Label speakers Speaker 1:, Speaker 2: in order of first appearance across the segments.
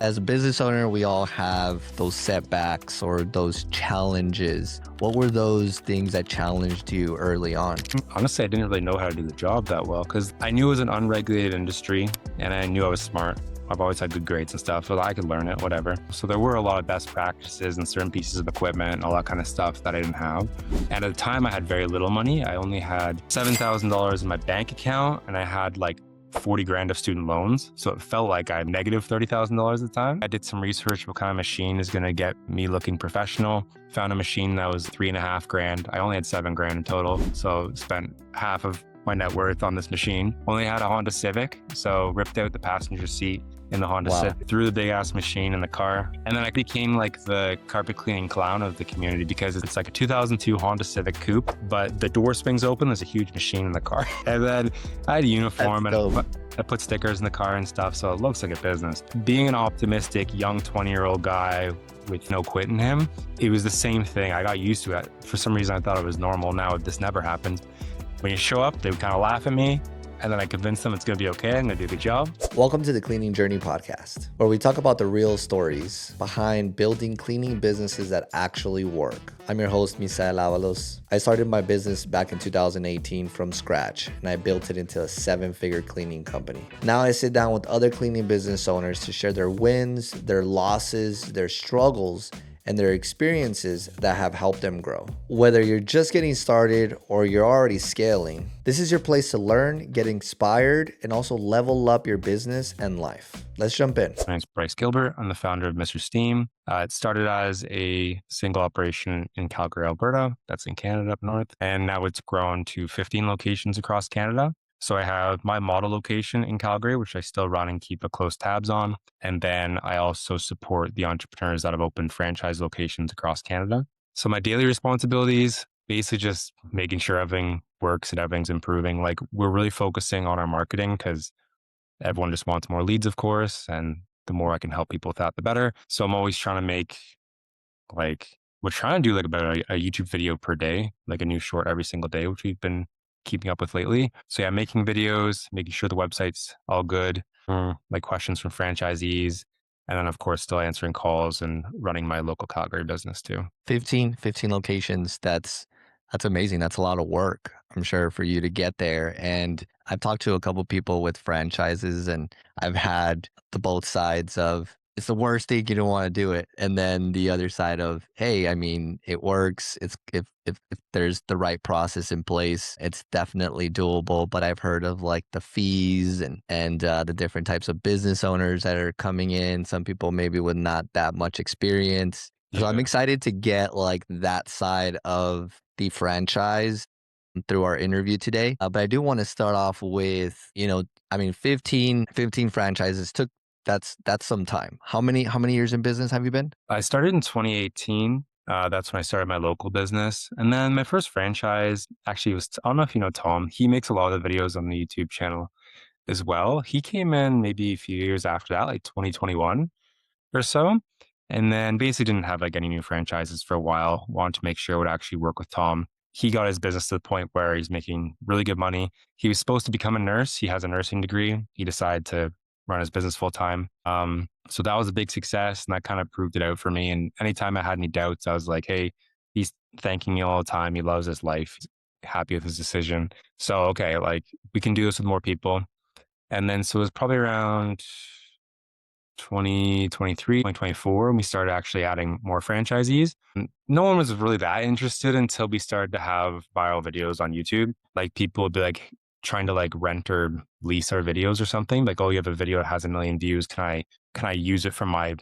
Speaker 1: As a business owner, we all have those setbacks or those challenges. What were those things that challenged you early on?
Speaker 2: Honestly, I didn't really know how to do the job that well because I knew it was an unregulated industry and I knew I was smart. I've always had good grades and stuff, so I could learn it, whatever. So there were a lot of best practices and certain pieces of equipment and all that kind of stuff that I didn't have. And at the time, I had very little money. I only had $7,000 in my bank account and I had like 40 grand of student loans. So it felt like I had negative $30,000 at the time. I did some research what kind of machine is going to get me looking professional. Found a machine that was 3.5 grand. I only had 7 grand in total. So spent half of my net worth on this machine. Only had a Honda Civic. So ripped out the passenger seat in the Honda Civic, threw the big ass machine in the car. And then I became like the carpet cleaning clown of the community because it's like a 2002 Honda Civic coupe, but the door swings open, there's a huge machine in the car. And then I had a uniform and I put stickers in the car and stuff, so it looks like a business. Being an optimistic young 20-year-old guy with no quit in him, it was the same thing. I got used to it. For some reason, I thought it was normal. Now this never happens. When you show up, they would kind of laugh at me. And then I convinced them it's going to be okay. I'm going to do the job.
Speaker 1: Welcome to the Cleaning Journey podcast, where we talk about the real stories behind building cleaning businesses that actually work. I'm your host, Misael Avalos. I started my business back in 2018 from scratch, and I built it into a 7-figure cleaning company. Now I sit down with other cleaning business owners to share their wins, their losses, their struggles, and their experiences that have helped them grow. Whether you're just getting started or you're already scaling, this is your place to learn, get inspired, and also level up your business and life. Let's jump in.
Speaker 2: My name's Bryce Gilbert. I'm the founder of Mr. Steam. It started as a single operation in Calgary, Alberta. That's in Canada up north. And now it's grown to 15 locations across Canada. So I have my model location in Calgary, which I still run and keep a close tabs on. And then I also support the entrepreneurs that have opened franchise locations across Canada. So my daily responsibilities, basically just making sure everything works and everything's improving. Like we're really focusing on our marketing because everyone just wants more leads, of course. And the more I can help people with that, the better. So I'm always trying to make we're trying to do like about a YouTube video per day, like a new short every single day, which we've been keeping up with lately. So yeah, making videos, making sure the website's all good, like questions from franchisees. And then of course, still answering calls and running my local Calgary business too.
Speaker 1: 15 locations. That's amazing. That's a lot of work, I'm sure, for you to get there. And I've talked to a couple people with franchises and I've had the both sides of, it's the worst thing, you don't want to do it. And then the other side of, hey, I mean, it works. It's if there's the right process in place, it's definitely doable. But I've heard of like the fees and the different types of business owners that are coming in. Some people maybe with not that much experience. So I'm excited to get like that side of the franchise through our interview today. But I do want to start off with, 15 franchises took. That's some time. How many years in business have you been?
Speaker 2: I started in 2018. That's when I started my local business. And then my first franchise actually was, I don't know if you know Tom, he makes a lot of videos on the YouTube channel as well. He came in maybe a few years after that, like 2021 or so. And then basically didn't have like any new franchises for a while. Wanted to make sure it would actually work with Tom. He got his business to the point where he's making really good money. He was supposed to become a nurse. He has a nursing degree. He decided to run his business full time. So that was a big success and that kind of proved it out for me. And anytime I had any doubts, I was like, hey, he's thanking me all the time. He loves his life. He's happy with his decision. So, okay, like we can do this with more people. And then, so it was probably around 2023, 2024, and we started actually adding more franchisees. No one was really that interested until we started to have viral videos on YouTube. Like people would be like, trying to like rent or lease our videos or something, like, oh, you have a video that has 1 million views. Can I use it for my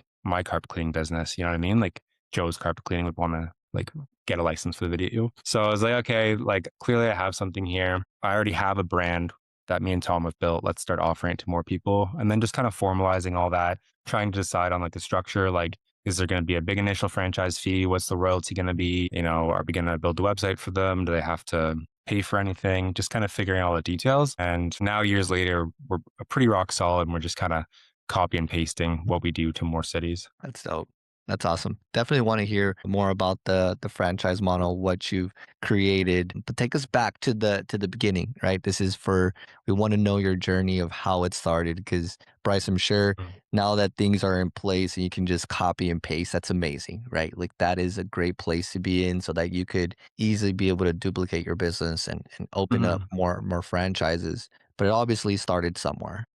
Speaker 2: carpet cleaning business? You know what I mean? Like Joe's carpet cleaning would want to like get a license for the video. So I was like, okay, like clearly I have something here. I already have a brand that me and Tom have built. Let's start offering it to more people. And then just kind of formalizing all that, trying to decide on like the structure, like, is there going to be a big initial franchise fee? What's the royalty going to be? Are we going to build the website for them? Do they have to pay for anything? Just kind of figuring out all the details. And now years later, we're pretty rock solid and we're just kind of copy and pasting what we do to more cities.
Speaker 1: That's dope. That's awesome. Definitely want to hear more about the franchise model, what you've created. But take us back to the beginning, right? This is for we want to know your journey of how it started because Bryce, I'm sure
Speaker 2: Mm.
Speaker 1: now that things are in place and you can just copy and paste, that's amazing, right? Like that is a great place to be in so that you could easily be able to duplicate your business and open up
Speaker 2: Mhm.
Speaker 1: more franchises. But it obviously started somewhere.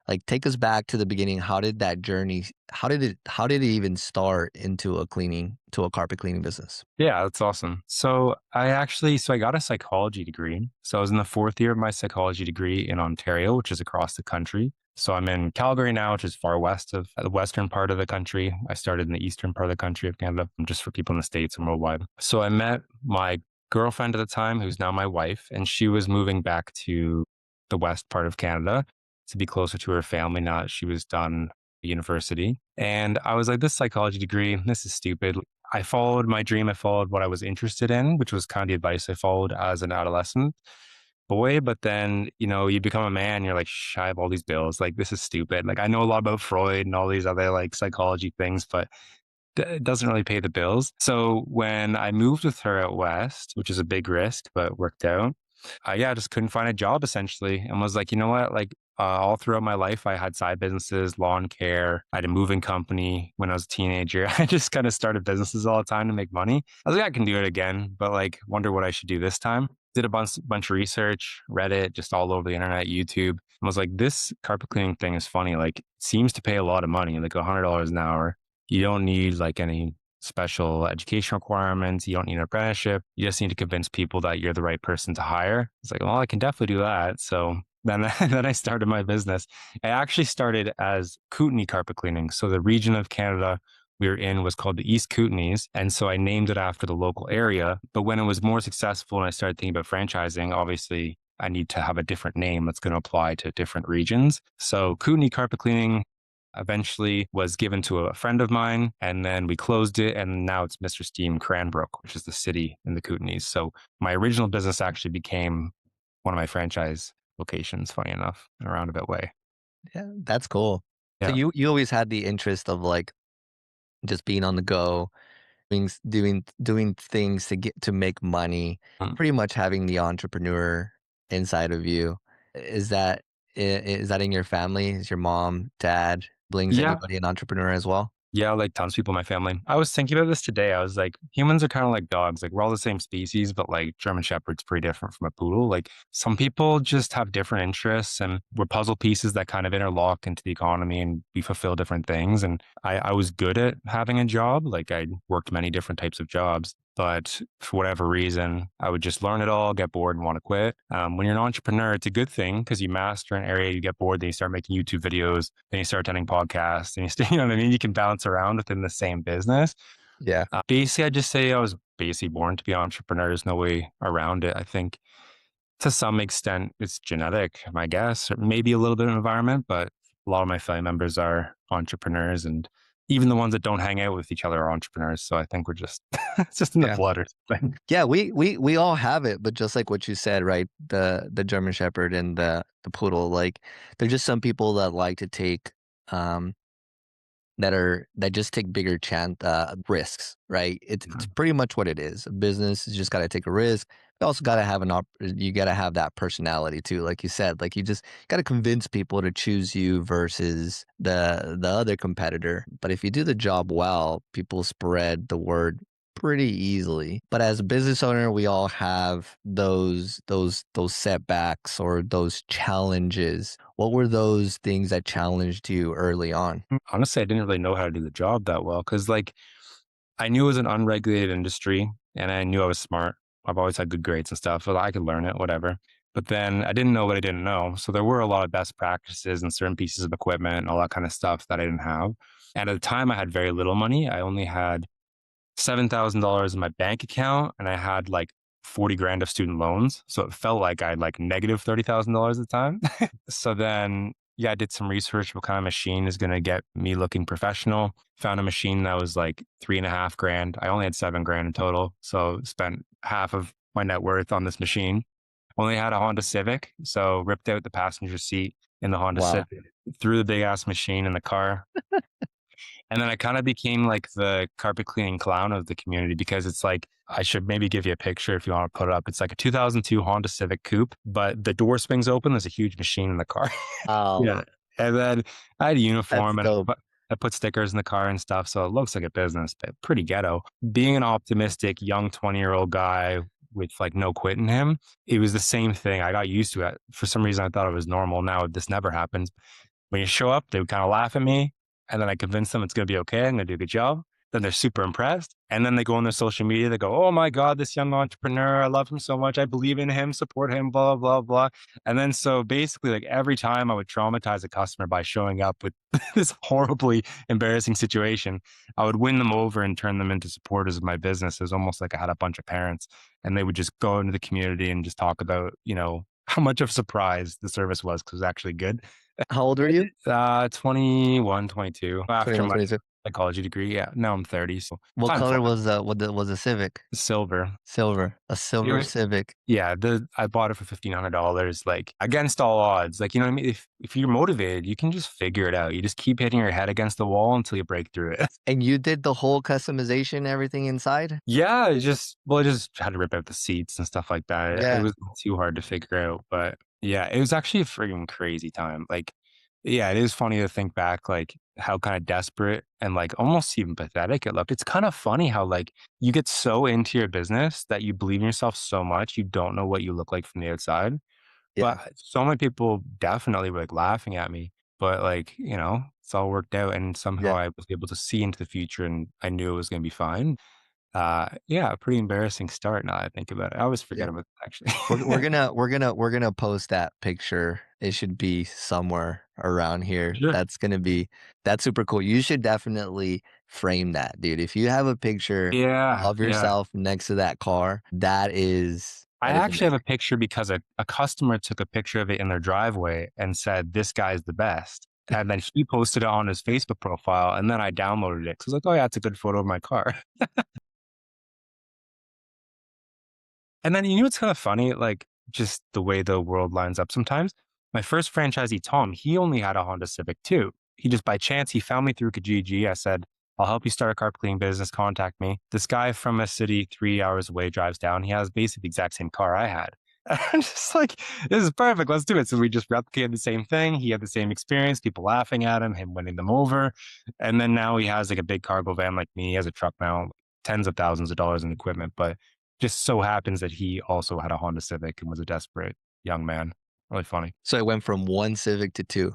Speaker 1: Like, take us back to the beginning. How did that journey how did it even start into a cleaning to a carpet cleaning business?
Speaker 2: Yeah, that's awesome. So I got a psychology degree. So I was in the fourth year of my psychology degree in Ontario, which is across the country. So I'm in Calgary now, which is far west of the western part of the country. I started in the eastern part of the country of Canada, just for people in the States and worldwide. So I met my girlfriend at the time, who's now my wife, and she was moving back to the west part of Canada to be closer to her family now that she was done university. And I was like, this psychology degree, this is stupid. I followed my dream. I followed what I was interested in, which was kind of the advice I followed as an adolescent boy. But then, you become a man, you're like, I have all these bills. Like, this is stupid. Like, I know a lot about Freud and all these other like psychology things, but it doesn't really pay the bills. So when I moved with her out west, which is a big risk, but worked out, yeah, I just couldn't find a job essentially, and was like, you know what? Like, all throughout my life, I had side businesses, lawn care. I had a moving company when I was a teenager. I just kind of started businesses all the time to make money. I was like, I can do it again, but like, wonder what I should do this time. Did a bunch of research, read it just all over the internet, YouTube, and was like, this carpet cleaning thing is funny. Like, it seems to pay a lot of money, like $100 an hour. You don't need like any special education requirements. You don't need an apprenticeship. You just need to convince people that you're the right person to hire. It's like, well, I can definitely do that. So then, then I started my business. I actually started as Kootenay carpet cleaning. So the region of Canada we were in was called the East Kootenays. And so I named it after the local area. But when it was more successful and I started thinking about franchising, obviously I need to have a different name that's going to apply to different regions. So Kootenay carpet cleaning eventually was given to a friend of mine, and then we closed it, and now it's Mr. Steam Cranbrook, which is the city in the Kootenays. So my original business actually became one of my franchise locations, funny enough, in a roundabout way.
Speaker 1: Yeah, that's cool. So
Speaker 2: Yeah.
Speaker 1: you always had the interest of like just being on the go, doing things to get to make money,
Speaker 2: Mm.
Speaker 1: pretty much having the entrepreneur inside of you. Is that is that in your family? Is your mom, dad, siblings,
Speaker 2: Yeah.
Speaker 1: anybody an entrepreneur as well?
Speaker 2: Yeah, like tons of people in my family. I was thinking about this today. I was like, humans are kind of like dogs. Like, we're all the same species, but like German Shepherd's pretty different from a poodle. Like, some people just have different interests, and we're puzzle pieces that kind of interlock into the economy, and we fulfill different things. And I was good at having a job. Like, I worked many different types of jobs. But for whatever reason, I would just learn it all, get bored, and want to quit. When you're an entrepreneur, it's a good thing because you master an area, you get bored, then you start making YouTube videos, then you start attending podcasts, and you know what I mean? You can bounce around within the same business.
Speaker 1: Yeah.
Speaker 2: Basically, I just say I was basically born to be an entrepreneur. There's no way around it. I think to some extent it's genetic, I guess, or maybe a little bit of environment, but a lot of my family members are entrepreneurs, and even the ones that don't hang out with each other are entrepreneurs. So I think we're just it's just in the
Speaker 1: Yeah.
Speaker 2: blood or something.
Speaker 1: Yeah, we all have it, but just like what you said, right? The German Shepherd and the poodle, like there's just some people that like to take um that just take bigger risks, right? It's
Speaker 2: Mhm.
Speaker 1: pretty much what it is. A business is just got to take a risk. You also got to have you got to have that personality too, like you said. Like you just got to convince people to choose you versus the other competitor. But if you do the job well, people spread the word pretty easily. But as a business owner, we all have those setbacks or those challenges. What were those things that challenged you early on?
Speaker 2: Honestly, I didn't really know how to do the job that well because, like, I knew it was an unregulated industry and I knew I was smart. I've always had good grades and stuff, so I could learn it, whatever. But then I didn't know what I didn't know. So there were a lot of best practices and certain pieces of equipment and all that kind of stuff that I didn't have. And at the time, I had very little money. I only had $7,000 in my bank account and I had like 40 grand of student loans. So it felt like I had like negative $30,000 at the time. So then, yeah, I did some research. What kind of machine is going to get me looking professional? Found a machine that was like 3.5 grand. I only had 7 grand in total. So spent half of my net worth on this machine. Only had a Honda Civic. So ripped out the passenger seat in the Honda
Speaker 1: Wow.
Speaker 2: Civic, threw the big ass machine in the car, And then I kind of became like the carpet cleaning clown of the community because it's like, I should maybe give you a picture if you want to put it up. It's like a 2002 Honda Civic Coupe, but the door swings open. There's a huge machine in the car.
Speaker 1: Oh,
Speaker 2: Yeah. And then I had a
Speaker 1: that's
Speaker 2: uniform and
Speaker 1: dope.
Speaker 2: I put stickers in the car and stuff. So it looks like a business, but pretty ghetto. Being an optimistic young 20-year-old guy with like no quit in him, it was the same thing. I got used to it. For some reason, I thought it was normal. Now this never happens. When you show up, they would kind of laugh at me. And then I convince them it's going to be okay. I'm going to do a good job. Then they're super impressed. And then they go on their social media. They go, oh my God, this young entrepreneur. I love him so much. I believe in him, support him, blah, blah, blah. And then so basically, like every time I would traumatize a customer by showing up with this horribly embarrassing situation, I would win them over and turn them into supporters of my business. It was almost like I had a bunch of parents and they would just go into the community and just talk about, how much of a surprise the service was because it was actually good.
Speaker 1: How old are you?
Speaker 2: 21, 22 after
Speaker 1: 21,
Speaker 2: my
Speaker 1: 22.
Speaker 2: psychology degree. Yeah, now I'm 30, so
Speaker 1: What
Speaker 2: time
Speaker 1: color
Speaker 2: flies.
Speaker 1: was the Civic?
Speaker 2: Silver.
Speaker 1: Silver. A silver
Speaker 2: Yeah.
Speaker 1: Civic.
Speaker 2: Yeah, I bought it for $1,500, like against all odds. Like, you know what I mean? If you're motivated, you can just figure it out. You just keep hitting your head against the wall until you break through it.
Speaker 1: And you did the whole customization, everything inside?
Speaker 2: Yeah, I just had to rip out the seats and stuff like that. It
Speaker 1: Yeah.
Speaker 2: was too hard to figure out, but yeah, it was actually a friggin' crazy time. Like, yeah, it is funny to think back, like how kind of desperate and like almost even pathetic it looked. It's kind of funny how like you get so into your business that you believe in yourself so much, you don't know what you look like from the outside.
Speaker 1: Yeah.
Speaker 2: But so many people definitely were like laughing at me, but like, it's all worked out and somehow
Speaker 1: Yeah.
Speaker 2: I was able to see into the future and I knew it was going to be fine. Yeah, pretty embarrassing start now that I think about it. I always
Speaker 1: Yeah.
Speaker 2: forget about it
Speaker 1: We're
Speaker 2: actually.
Speaker 1: gonna post that picture. It should be somewhere around here.
Speaker 2: Sure.
Speaker 1: That's super cool. You should definitely frame that, dude. If you have a picture
Speaker 2: Yeah,
Speaker 1: of
Speaker 2: yeah.
Speaker 1: yourself next to that car,
Speaker 2: I
Speaker 1: that is
Speaker 2: actually have a
Speaker 1: amazing.
Speaker 2: picture because a customer took a picture of it in their driveway and said, "This guy's the best." And then he posted it on his Facebook profile, and then I downloaded it. 'Cause I was like, "Oh, yeah, it's a good photo of my car." And then you know what's kind of funny? Like just the way the world lines up sometimes. My first franchisee, Tom, he only had a Honda Civic too. He just by chance he found me through Kijiji. I said, I'll help you start a carpet cleaning business. Contact me. This guy from a city 3 hours away drives down. He has basically the exact same car I had. I'm just like, this is perfect. Let's do it. So we just replicated the same thing. He had the same experience, people laughing at him winning them over. And then now he has like a big cargo van like me. He has a truck now, tens of thousands of dollars in equipment. But just so happens that he also had a Honda Civic and was a desperate young man. Really funny.
Speaker 1: So it went from one Civic to two.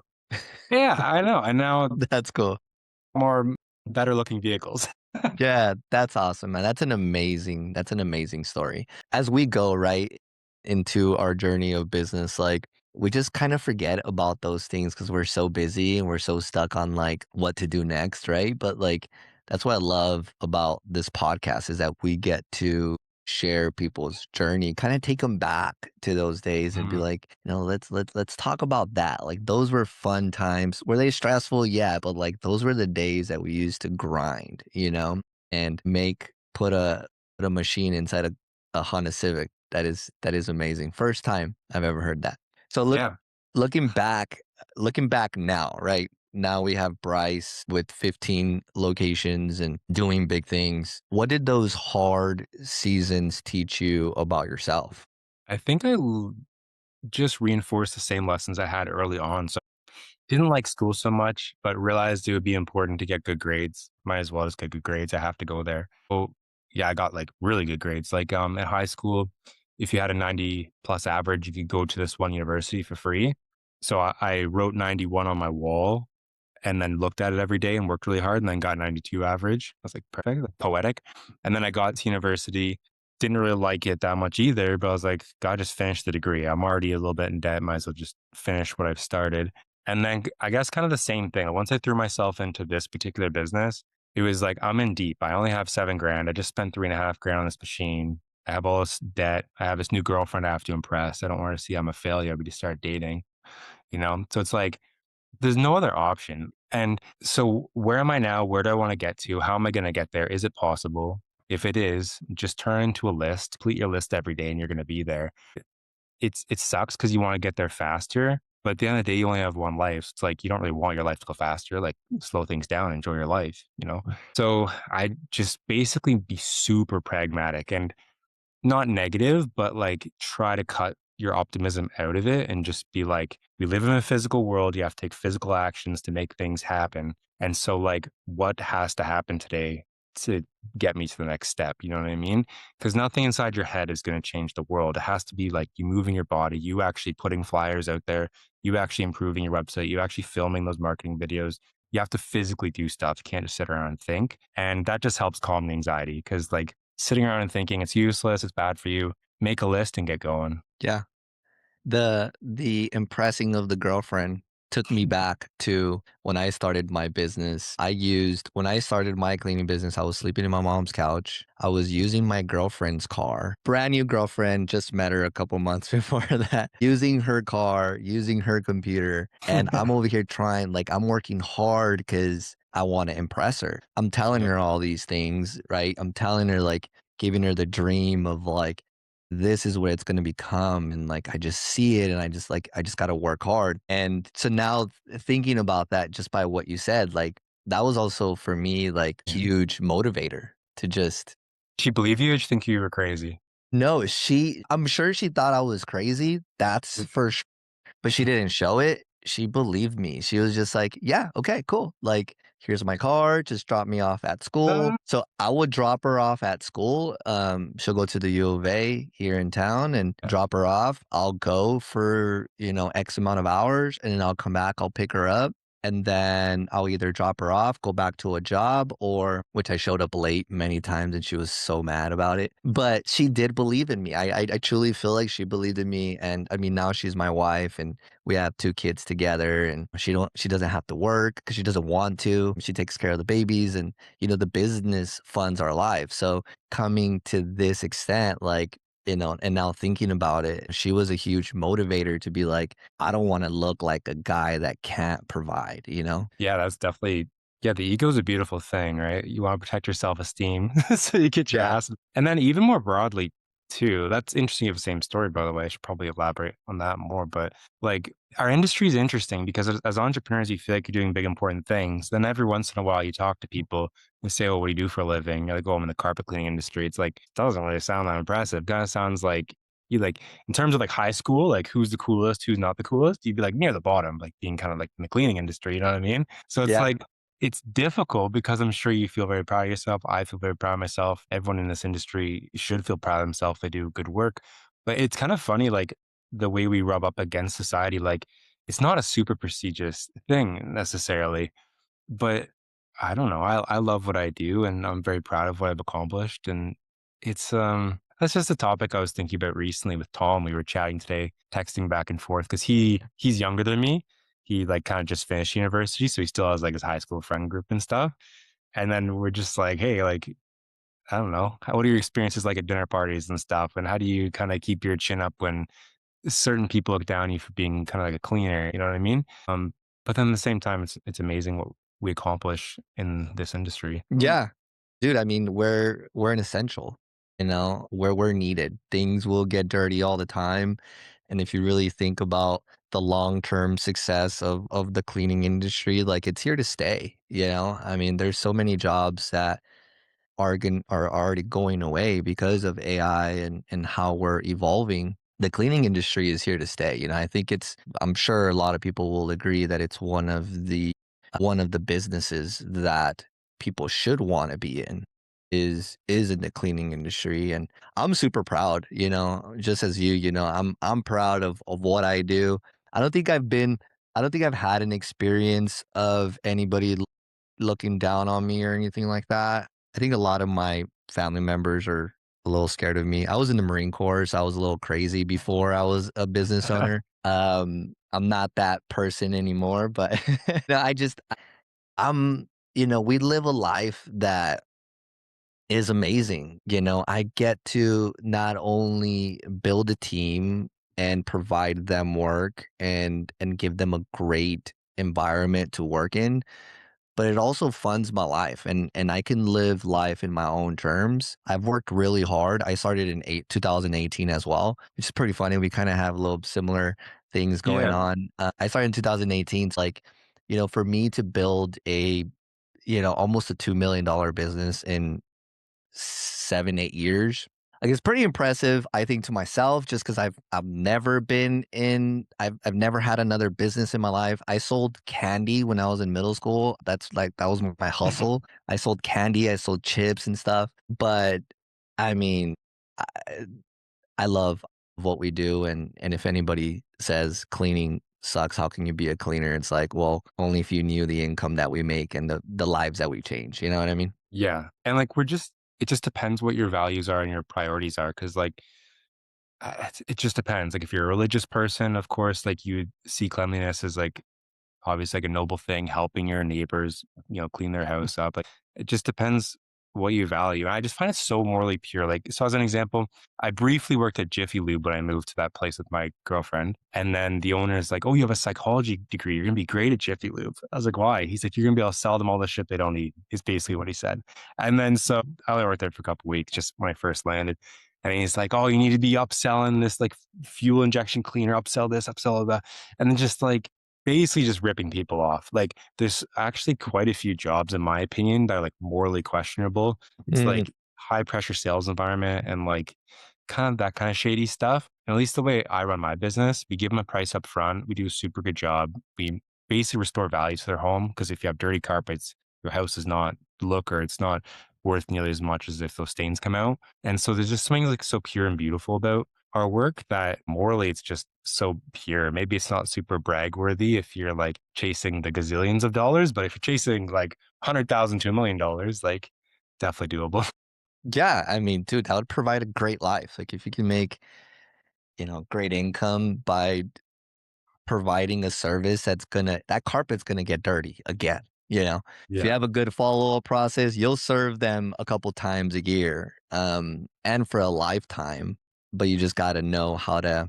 Speaker 2: Yeah, I know. And now
Speaker 1: That's cool.
Speaker 2: more better looking vehicles.
Speaker 1: Yeah, that's awesome, man. That's an amazing story. As we go, right, into our journey of business, like we just kind of forget about those things because we're so busy and we're so stuck on like what to do next, right? But like that's what I love about this podcast is that we get to share people's journey, kind of take them back to those days and be
Speaker 2: Mhm.
Speaker 1: like, let's talk about that. Like those were fun times. Were they stressful? Yeah, but like those were the days that we used to grind, and put a machine inside a Honda Civic. That is amazing. First time I've ever heard that. So
Speaker 2: Yeah.
Speaker 1: looking back looking back now, right? Now we have Bryce with 15 locations and doing big things. What did those hard seasons teach you about yourself?
Speaker 2: I think just reinforced the same lessons I had early on. So didn't like school so much, but realized it would be important to get good grades. Might as well just get good grades. I have to go there. Oh, yeah, I got like really good grades. Like at high school, if you had a 90 plus average, you could go to this one university for free. So I wrote 91 on my wall and then looked at it every day and worked really hard and then got 92 average. I was like, perfect, like, poetic. And then I got to university, didn't really like it that much either, but I was like, God, just finish the degree. I'm already a little bit in debt. Might as well just finish what I've started. And then I guess kind of the same thing. Once I threw myself into this particular business, it was like, I'm in deep. I only have 7 grand. I just spent 3.5 grand on this machine. I have all this debt. I have this new girlfriend I have to impress. I don't want to see I'm a failure, but to start dating. So it's like, there's no other option. And so where am I now? Where do I want to get to? How am I going to get there? Is it possible? If it is, just turn into a list, complete your list every day and you're going to be there. It sucks because you want to get there faster, But at the end of the day, you only have one life. So it's like you don't really want your life to go faster. Like slow things down, enjoy your life. So I just basically be super pragmatic and not negative, but like try to cut your optimism out of it and just be like, we live in a physical world. You have to take physical actions to make things happen. And so, like, what has to happen today to get me to the next step? You know what I mean? Because nothing inside your head is going to change the world. It has to be like you moving your body, you actually putting flyers out there, you actually improving your website, you actually filming those marketing videos. You have to physically do stuff. You can't just sit around and think. And that just helps calm the anxiety because, like, sitting around and thinking it's useless, it's bad for you, make a list and get going.
Speaker 1: Yeah. The impressing of the girlfriend took me back to when I started my business. When I started my cleaning business, I was sleeping in my mom's couch. I was using my girlfriend's car. Brand new girlfriend, just met her a couple months before that. Using her car, using her computer, and I'm over here trying like I'm working hard because I want to impress her. I'm telling
Speaker 2: Yeah.
Speaker 1: her all these things, right? I'm telling her like giving her the dream of like this is what it's going to become, and like I just see it and I just got to work hard. And so now thinking about that just by what you said, like that was also for me like huge motivator to just
Speaker 2: She believe you or she think you were crazy?
Speaker 1: no, I'm sure she thought I was crazy, that's for sure, but she didn't show it. She believed me. She was just like, "Yeah, okay, cool. Like, here's my car, just drop me off at
Speaker 2: Uh,
Speaker 1: school." So I would drop her off at school. She'll go to the U of A here in town and
Speaker 2: yeah.
Speaker 1: drop her off. I'll go for, X amount of hours and then I'll come back, I'll pick her up. And then I'll either drop her off, go back to a job, or which I showed up late many times and she was so mad about it. But she did believe in me. I truly feel like she believed in me. And I mean, now she's my wife and we have 2 kids together, and she doesn't have to work because she doesn't want to. She takes care of the babies and, the business funds our lives. So coming to this extent, like, and now thinking about it, she was a huge motivator to be like, "I don't wanna look like a guy that can't provide," you know?
Speaker 2: Yeah, that's definitely yeah, the ego is a beautiful thing, right? You wanna protect your self-esteem so you get your
Speaker 1: Yeah.
Speaker 2: ass and then even more broadly too, that's interesting you have the same story, by the way, I should probably elaborate on that more, but, like, our industry is interesting because as entrepreneurs, you feel like you're doing big, important things, then every once in a while, you talk to people and say, "Oh, what do you do for a living?" You're like, "Oh, I'm in the carpet cleaning industry." It's like, doesn't really sound that impressive, kinda sounds like you like in terms of, like, high school, like, who's the coolest, who's not the coolest, you'd be, like, near the bottom, like, being kinda, like, in the cleaning industry, you know what I mean? So it's
Speaker 1: Yeah.
Speaker 2: like it's difficult because I'm sure you feel very proud of yourself. I feel very proud of myself. Everyone in this industry should feel proud of themselves. They do good work. But it's kind of funny, like the way we rub up against society, like it's not a super prestigious thing necessarily. But I don't know. I love what I do and I'm very proud of what I've accomplished. And it's that's just a topic I was thinking about recently with Tom. We were chatting today, texting back and forth because he's younger than me. He like kind of just finished university, so he still has like his high school friend group and stuff. And then we're just like, hey, like I don't know, what are your experiences like at dinner parties and stuff? And how do you kind of keep your chin up when certain people look down on you for being kind of like a cleaner? You know what I mean? But then at the same time, it's amazing what we accomplish in this industry.
Speaker 1: Yeah. Dude, I mean, we're an essential, where we're needed. Things will get dirty all the time, and if you really think about the long-term success of the cleaning industry, like, it's here to stay, you know? I mean, there's so many jobs that are already going away because of AI and how we're evolving. The cleaning industry is here to stay. I think I'm sure a lot of people will agree that it's one of the businesses that people should want to be in is in the cleaning industry. And I'm super proud, just as I'm proud of what I do. I don't think I've been I don't think I've had an experience of anybody looking down on me or anything like that. I think a lot of my family members are a little scared of me. I was in the Marine Corps, so I was a little crazy before I was a business owner. I'm not that person anymore, but no, I'm, we live a life that is amazing. I get to not only build a team and provide them work and give them a great environment to work in, but it also funds my life and I can live life in my own terms. I've worked really hard. I started in 2018 as well, which is pretty funny. We kind of have a little similar things going
Speaker 2: Yeah.
Speaker 1: on. I started in 2018. It's like, for me to build a, almost a $2 million business in 7, 8 years. Like it's pretty impressive, I think, to myself, just because I've never had another business in my life. I sold candy when I was in middle school. That was my hustle. I sold candy, I sold chips and stuff. But I mean, I, I love what we do, and if anybody says cleaning sucks, how can you be a cleaner? It's like, well, only if you knew the income that we make and the lives that we change. You know what I mean?
Speaker 2: Yeah. And like, it just depends what your values are and your priorities are. Cause like, it just depends. Like, if you're a religious person, of course, like you would see cleanliness as like obviously like a noble thing, helping your neighbors, clean their house up. Like it just depends what you value. And I just find it so morally pure. Like, so as an example, I briefly worked at Jiffy Lube when I moved to that place with my girlfriend. And then the owner is like, "Oh, you have a psychology degree. You're going to be great at Jiffy Lube." I was like, "Why?" He's like, "You're going to be able to sell them all the shit they don't need," is basically what he said. And then so I only worked there for a couple of weeks just when I first landed. And he's like, "Oh, you need to be upselling this like fuel injection cleaner, upsell this, upsell that." And then just like, basically just ripping people off. Like there's actually quite a few jobs, in my opinion, that are like morally questionable. It's
Speaker 1: Mm,
Speaker 2: like high pressure sales environment and like kind of that kind of shady stuff. And at least the way I run my business, we give them a price up front. We do a super good job. We basically restore value to their home because if you have dirty carpets, your house is not look or it's not worth nearly as much as if those stains come out. And so there's just something like so pure and beautiful about our work that morally it's just so pure. Maybe it's not super brag worthy if you're like chasing the gazillions of dollars, but if you're chasing like 100,000 to $1 million, like definitely doable.
Speaker 1: yeah, I mean, dude, that would provide a great life. Like if you can make, great income by providing a service that carpet's gonna get dirty again, you know? If you
Speaker 2: Yeah.
Speaker 1: have a good follow-up process, you'll serve them a couple times a year, and for a lifetime, but you just gotta know how to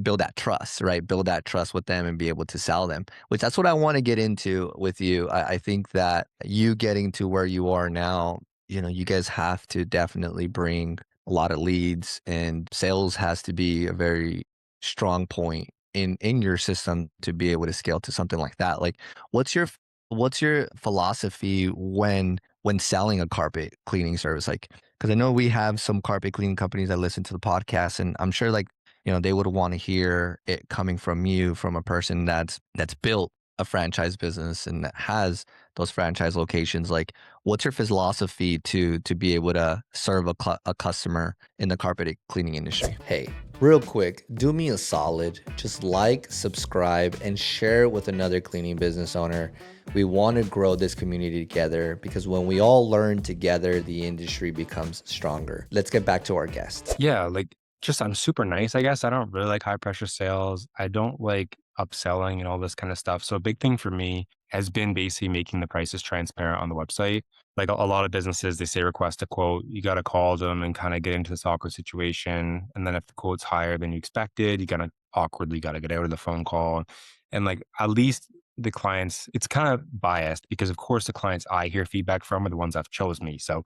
Speaker 1: build that trust, right? Build that trust with them and be able to sell them, which that's what I want to get into with you. I think that you getting to where you are now, you guys have to definitely bring a lot of leads, and sales has to be a very strong point in your system to be able to scale to something like that. Like, what's your what's your philosophy when selling a carpet cleaning service? Like, because I know we have some carpet cleaning companies that listen to the podcast, and I'm sure like they would want to hear it coming from you, from a person that's built a franchise business and that has those franchise locations. Like, what's your philosophy to be able to serve a customer in the carpet cleaning industry? Hey, real quick, do me a solid. Just like, subscribe, and share with another cleaning business owner. We want to grow this community together because when we all learn together, the industry becomes stronger. Let's get back to our guest.
Speaker 2: Yeah. Like just, I'm super nice, I guess. I don't really like high pressure sales. I don't like upselling and all this kind of stuff. So a big thing for me has been basically making the prices transparent on the website. Like a lot of businesses, they say request a quote. You got to call them and kind of get into this awkward situation. And then if the quote's higher than you expected, you gotta awkwardly got to get out of the phone call. And like at least the clients, it's kind of biased because of course the clients I hear feedback from are the ones that chose me. So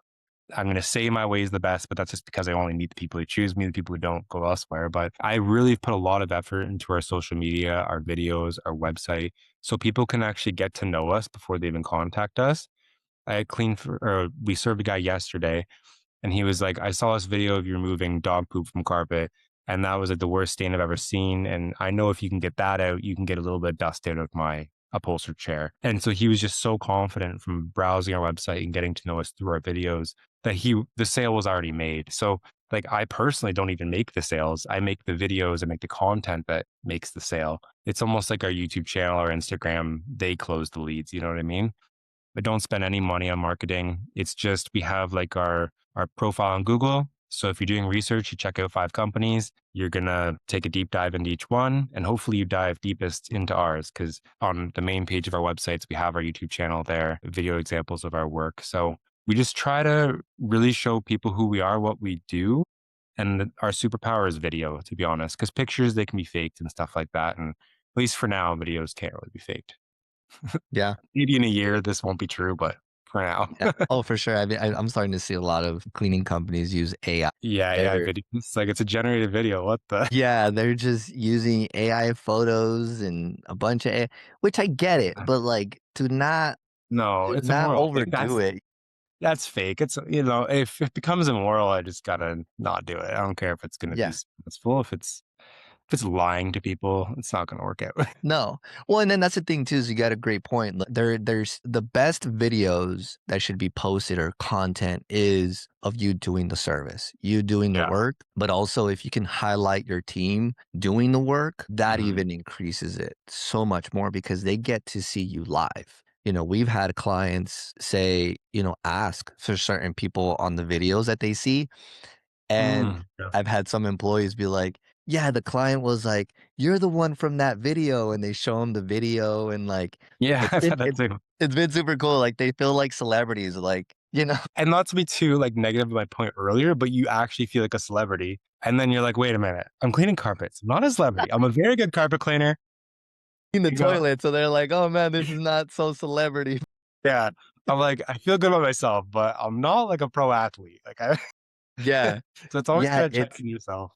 Speaker 2: I'm going to say my way is the best, but that's just because I only meet the people who choose me. The people who don't go elsewhere. But I really put a lot of effort into our social media, our videos, our website, so people can actually get to know us before they even contact us. We served a guy yesterday and he was like, "I saw this video of you removing dog poop from carpet. And that was like the worst stain I've ever seen. And I know if you can get that out, you can get a little bit of dust out of my upholstered chair." And so he was just so confident from browsing our website and getting to know us through our videos that the sale was already made. So like I personally don't even make the sales. I make the videos and make the content that makes the sale. It's almost like our YouTube channel or Instagram, they close the leads. You know what I mean? I don't spend any money on marketing. It's just we have like our profile on Google. So if you're doing research, you check out 5 companies, you're gonna take a deep dive into each one, and hopefully you dive deepest into ours. Because on the main page of our websites, we have our YouTube channel there, video examples of our work. So we just try to really show people who we are, what we do, and our superpower is video. To be honest, because pictures they can be faked and stuff like that, and at least for now, videos can't really be faked.
Speaker 1: Yeah.
Speaker 2: Maybe in a year this won't be true, but for now.
Speaker 1: Yeah. Oh, for sure. I mean, I'm starting to see a lot of cleaning companies use AI.
Speaker 2: Yeah, AI
Speaker 1: They're
Speaker 2: video. It's like it's a generated video. What the?
Speaker 1: yeah, they're just using AI photos and a bunch of which I get it, but, like,
Speaker 2: No,
Speaker 1: to
Speaker 2: it's
Speaker 1: not
Speaker 2: immoral. Like
Speaker 1: overdo it.
Speaker 2: that's fake. It's if it becomes immoral, I just gotta not do it. I don't care if it's gonna be
Speaker 1: Yeah.
Speaker 2: successful. If it's lying to people, it's not gonna work out.
Speaker 1: No. Well, and then that's the thing too is you got a great point. Like, there's the best videos that should be posted or content is of you doing the service, you doing the
Speaker 2: Yeah.
Speaker 1: work, but also if you can highlight your team doing the work, that
Speaker 2: Mhm.
Speaker 1: even increases it so much more because they get to see you live. You know, we've had clients say, ask for certain people on the videos that they see and
Speaker 2: Yeah.
Speaker 1: I've had some employees be like, "Yeah, the client was like, 'You're the one from that video,'" and they show them the video and, like,
Speaker 2: Yeah,
Speaker 1: it's
Speaker 2: I've
Speaker 1: been
Speaker 2: had that
Speaker 1: it
Speaker 2: too.
Speaker 1: it's been super cool, like, they feel like celebrities, like,
Speaker 2: And not to be too, like, negative of my point earlier, but you actually feel like a celebrity, and then you're like, "Wait a minute, I'm cleaning carpets. I'm not a celebrity. I'm a very good carpet cleaner."
Speaker 1: in the
Speaker 2: You go
Speaker 1: toilet, so they're like, "Oh, man, this is not so celebrity."
Speaker 2: Yeah. I'm like, I feel good about myself, but I'm not like a pro athlete. Like I
Speaker 1: Yeah.
Speaker 2: so it's always
Speaker 1: Yeah,
Speaker 2: kinda
Speaker 1: it's
Speaker 2: checking yourself.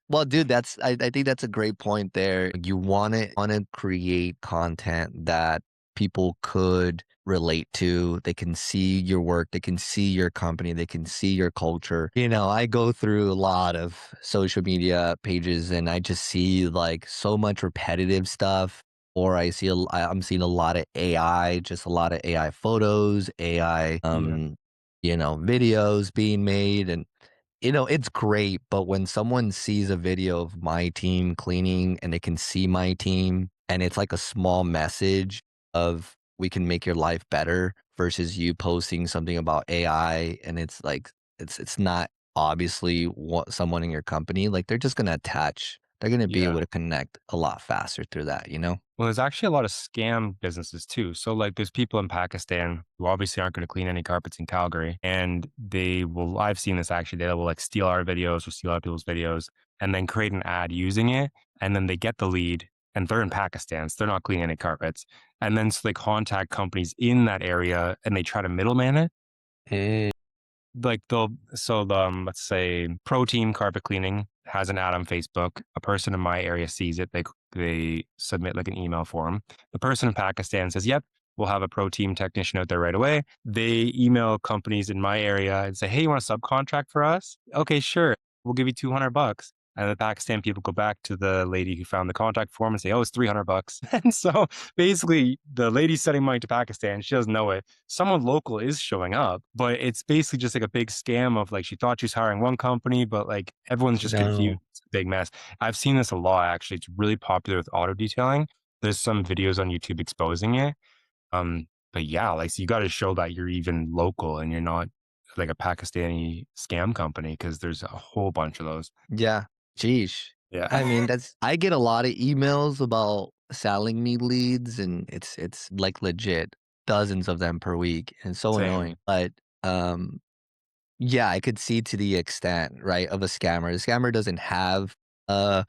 Speaker 1: well, dude, I think that's a great point there. You wanna create content that people could relate to. They can see your work, they can see your company, they can see your culture. You know, I go through a lot of social media pages and I just see like so much repetitive stuff. Or I'm seeing a lot of AI, just a lot of AI photos, AI
Speaker 2: Yeah.
Speaker 1: videos being made and it's great, but when someone sees a video of my team cleaning and they can see my team and it's like a small message of we can make your life better versus you posting something about AI and it's like it's not obviously what someone in your company, like they're just gonna attach. They're gonna be
Speaker 2: Yeah.
Speaker 1: able to connect a lot faster through that, you know?
Speaker 2: Well, there's actually a lot of scam businesses too. So, like, there's people in Pakistan who obviously aren't going to clean any carpets in Calgary, and I've seen this actually. They will like steal our videos or steal other people's videos, and then create an ad using it, and then they get the lead, and they're in Pakistan, so they're not cleaning any carpets, and then so they contact companies in that area, and they try to middleman it. Like let's say Pro Team Carpet Cleaning has an ad on Facebook. A person in my area sees it. They submit like an email form. The person in Pakistan says, "Yep, we'll have a Pro Team technician out there right away." They email companies in my area and say, "Hey, you want to subcontract for us? Okay, sure. We'll give you $200." And the Pakistan people go back to the lady who found the contact form and say, "Oh, it's $300." And so basically, the lady's sending money to Pakistan. She doesn't know it. Someone local is showing up, but it's basically just like a big scam of like she thought she was hiring one company, but like everyone's just confused.
Speaker 1: No.
Speaker 2: It's a big mess. I've seen this a lot actually. It's really popular with auto detailing. There's some videos on YouTube exposing it. But yeah, like so you got to show that you're even local and you're not like a Pakistani scam company because there's a whole bunch of those.
Speaker 1: Yeah. Sheesh.
Speaker 2: Yeah.
Speaker 1: I mean, that's I get a lot of emails about selling me leads and it's like legit dozens of them per week and so
Speaker 2: Same.
Speaker 1: annoying. But um yeah, I could see to the extent, right, of a scammer. The scammer doesn't have a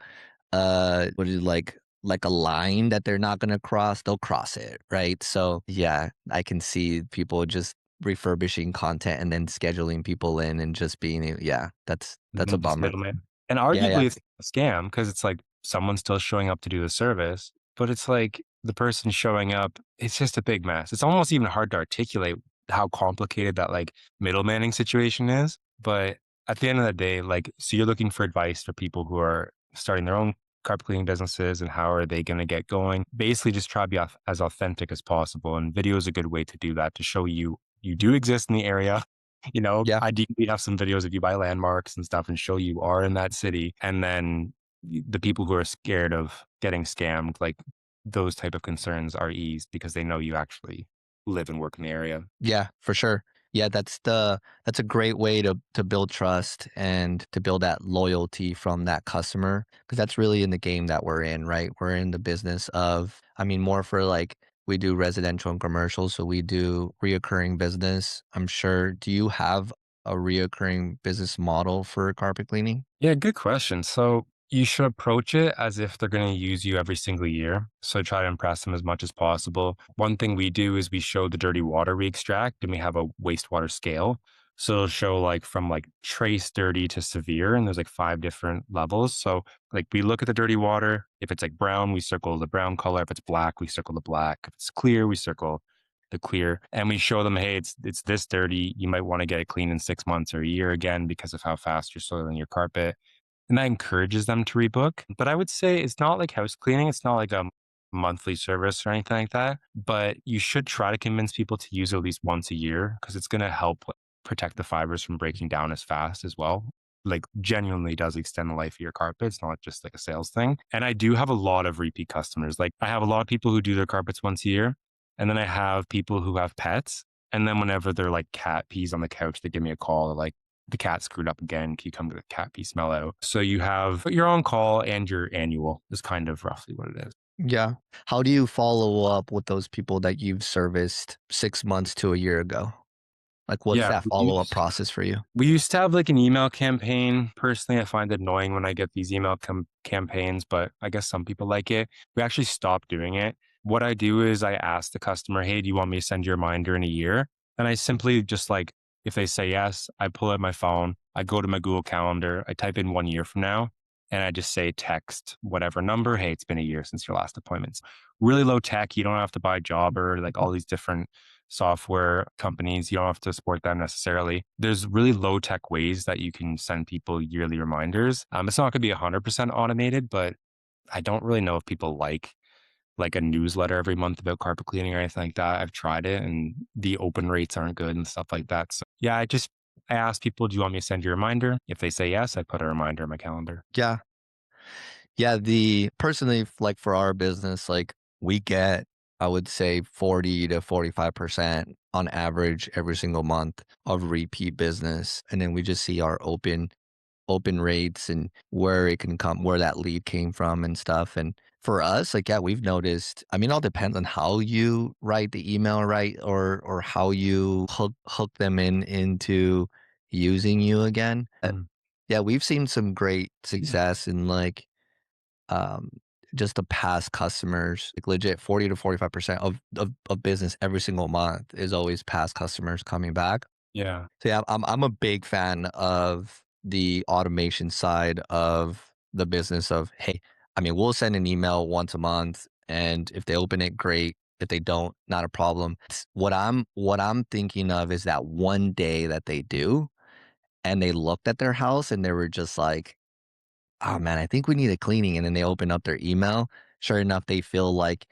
Speaker 1: what is it like a line that they're not gonna cross, they'll cross it, right? So yeah, I can see people just refurbishing content and then scheduling people in and just being yeah, that's a
Speaker 2: Just
Speaker 1: bummer.
Speaker 2: middleman. And
Speaker 1: Yeah, yeah.
Speaker 2: arguably it's a scam because it's like someone's still showing up to do the service, but it's like the person showing up, it's just a big mess. It's almost even hard to articulate how complicated that like middlemaning situation is. But at the end of the day, like, so you're looking for advice for people who are starting their own carpet cleaning businesses and how are they going to get going? Basically, just try to be as authentic as possible. And video is a good way to do that to show you do exist in the area.
Speaker 1: Yeah.
Speaker 2: Ideally have some videos of you by landmarks and stuff and show you are in that city. And then the people who are scared of getting scammed, like those type of concerns are eased because they know you actually live and work in the area.
Speaker 1: Yeah, for sure. Yeah, that's a great way to build trust and to build that loyalty from that customer because that's really in the game that we're in, right? We're in the business of, I mean, more for like we do residential and commercial, so we do reoccurring business. I'm sure. Do you have a reoccurring business model for carpet cleaning?
Speaker 2: Yeah, good question. So You should approach it as if they're going to use you every single year. So try to impress them as much as possible. One thing we do is we show the dirty water we extract and we have a wastewater scale. So it'll show like from like trace dirty to severe. And there's like 5 different levels. So like we look at the dirty water. If it's like brown, we circle the brown color. If it's black, we circle the black. If it's clear, we circle the clear. And we show them, hey, it's this dirty. You might want to get it clean in 6 months or a year again because of how fast you're soiling your carpet, and that encourages them to rebook. But I would say it's not like house cleaning. It's not like a monthly service or anything like that. But you should try to convince people to use it at least once a year because it's going to help protect the fibers from breaking down as fast as well. Like genuinely does extend the life of your carpet. It's not just like a sales thing. And I do have a lot of repeat customers. Like I have a lot of people who do their carpets once a year. And then I have people who have pets. And then whenever their like cat pees on the couch, they give me a call. They're like, the cat screwed up again. Can you come to the cat pee smell out? So you have your on call and your annual is kind of roughly what it is.
Speaker 1: Yeah. How do you follow up with those people that you've serviced 6 months to a year ago? Like, what's
Speaker 2: Yeah.
Speaker 1: that follow-up process for you?
Speaker 2: We used to have like an email campaign. Personally, I find it annoying when I get these email campaigns, but I guess some people like it. We actually stopped doing it. What I do is I ask the customer, hey, do you want me to send you a reminder in a year? And I simply just like, if they say yes, I pull out my phone, I go to my Google Calendar, I type in 1 year from now, and I just say text whatever number. Hey, it's been a year since your last appointment. Really low tech. You don't have to buy Jobber, like all these different software companies. You don't have to support them necessarily. There's really low tech ways that you can send people yearly reminders. It's not going to be 100% automated, but I don't really know if people like a newsletter every month about carpet cleaning or anything like that. I've tried it and the open rates aren't good and stuff like that. So yeah, I ask people, do you want me to send you a reminder? If they say yes, I put a reminder in my calendar.
Speaker 1: Yeah. Yeah, personally, like, for our business, like, we get, I would say, 40 to 45% on average every single month of repeat business, and then we just see our open rates and where it can come where that lead came from and stuff. And for us, like, yeah, we've noticed, I mean, it all depends on how you write the email, right? Or how you hook them into using you again.
Speaker 2: Mm.
Speaker 1: Yeah, we've seen some great success in, like, um, just the past customers, like, legit 40 to 45% of business every single month is always past customers coming back.
Speaker 2: Yeah.
Speaker 1: So yeah, I'm a big fan of the automation side of the business of, hey, I mean, we'll send an email once a month, and if they open it, great. If they don't, not a problem. What I'm thinking of is that one day that they do, and they looked at their house and they were just like, oh man, I think we need a cleaning. And then they open up their email. Sure enough, they feel like,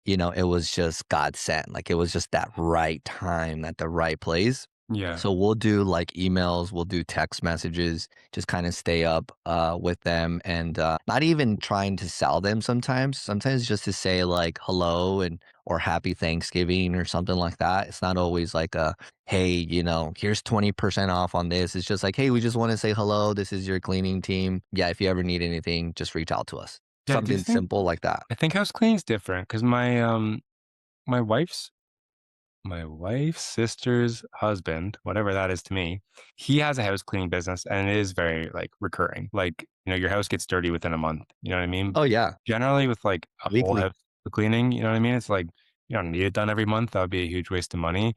Speaker 1: it was just God sent. Like, it was just that right time at the right place.
Speaker 2: Yeah.
Speaker 1: So we'll do like emails, we'll do text messages, just kind of stay up with them, and not even trying to sell them sometimes. Sometimes just to say like hello and or happy Thanksgiving or something like that. It's not always like a, hey, here's 20% off on this. It's just like, hey, we just want to say hello. This is your cleaning team. Yeah, if you ever need anything, just reach out to us.
Speaker 2: Yeah. Do you
Speaker 1: Something
Speaker 2: think,
Speaker 1: simple like that.
Speaker 2: I think house cleaning is different because my wife's my wife's sister's husband, whatever that is to me, he has a house cleaning business and it is very like recurring. Like, your house gets dirty within a month. You know what I mean?
Speaker 1: Oh yeah,
Speaker 2: Generally with like a whole
Speaker 1: weekly.
Speaker 2: house cleaning, you know what I mean? It's like you don't need it done every month. That would be a huge waste of money.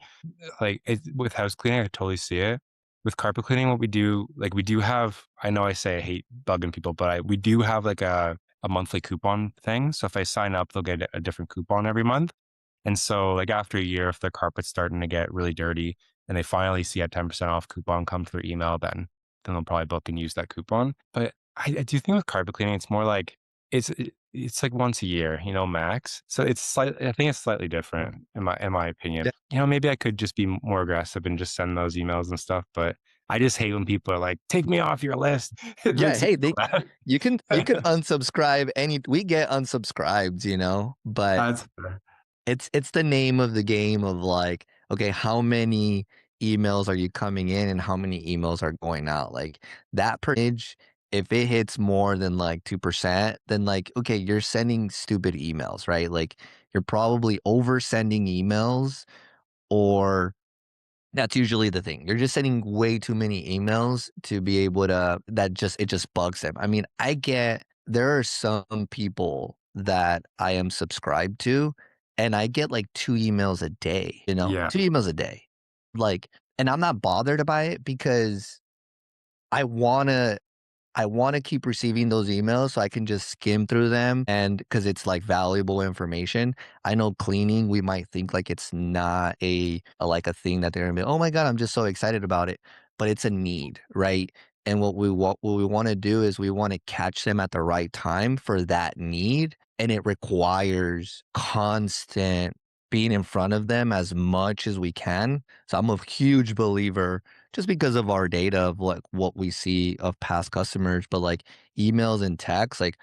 Speaker 2: Like with house cleaning, I totally see it. With carpet cleaning, what we do, like we do have, I know I say I hate bugging people, but we do have like a monthly coupon thing. So if I sign up, they'll get a different coupon every month. And so, like after a year, if their carpet's starting to get really dirty and they finally see a 10% off coupon come to their email, then they'll probably book and use that coupon. But I do think with carpet cleaning, it's more like it's like once a year, max. So it's slightly, I think it's slightly different in my opinion.
Speaker 1: Yeah,
Speaker 2: Maybe I could just be more aggressive and just send those emails and stuff. But I just hate when people are like, "Take me off your list." It
Speaker 1: yeah.
Speaker 2: makes me
Speaker 1: Hey,
Speaker 2: so
Speaker 1: you can
Speaker 2: mad.
Speaker 1: unsubscribe any. We get unsubscribed, but
Speaker 2: That's fair.
Speaker 1: it's the name of the game of, like, okay, how many emails are you coming in and how many emails are going out? Like, that percentage, if it hits more than like 2%, then, like, okay, you're sending stupid emails, right? Like, you're probably over sending emails, or That's usually the thing. You're just sending way too many emails to be able to it just bugs them. I mean, there are some people that I am subscribed to, and I get like 2 emails a day,
Speaker 2: Yeah.
Speaker 1: 2 emails a day. Like, and I'm not bothered by it because I wanna I wanna keep receiving those emails so I can just skim through them, and because it's, like, valuable information. I know cleaning, we might think like it's not like, a thing that they're gonna be, "Oh my god, I'm just so excited about it," but it's a need, right? And what we wanna do is we wanna catch them at the right time for that need, and it requires constant being in front of them as much as we can. So I'm a huge believer just because of our data of like what we see of past customers, but like emails and texts, like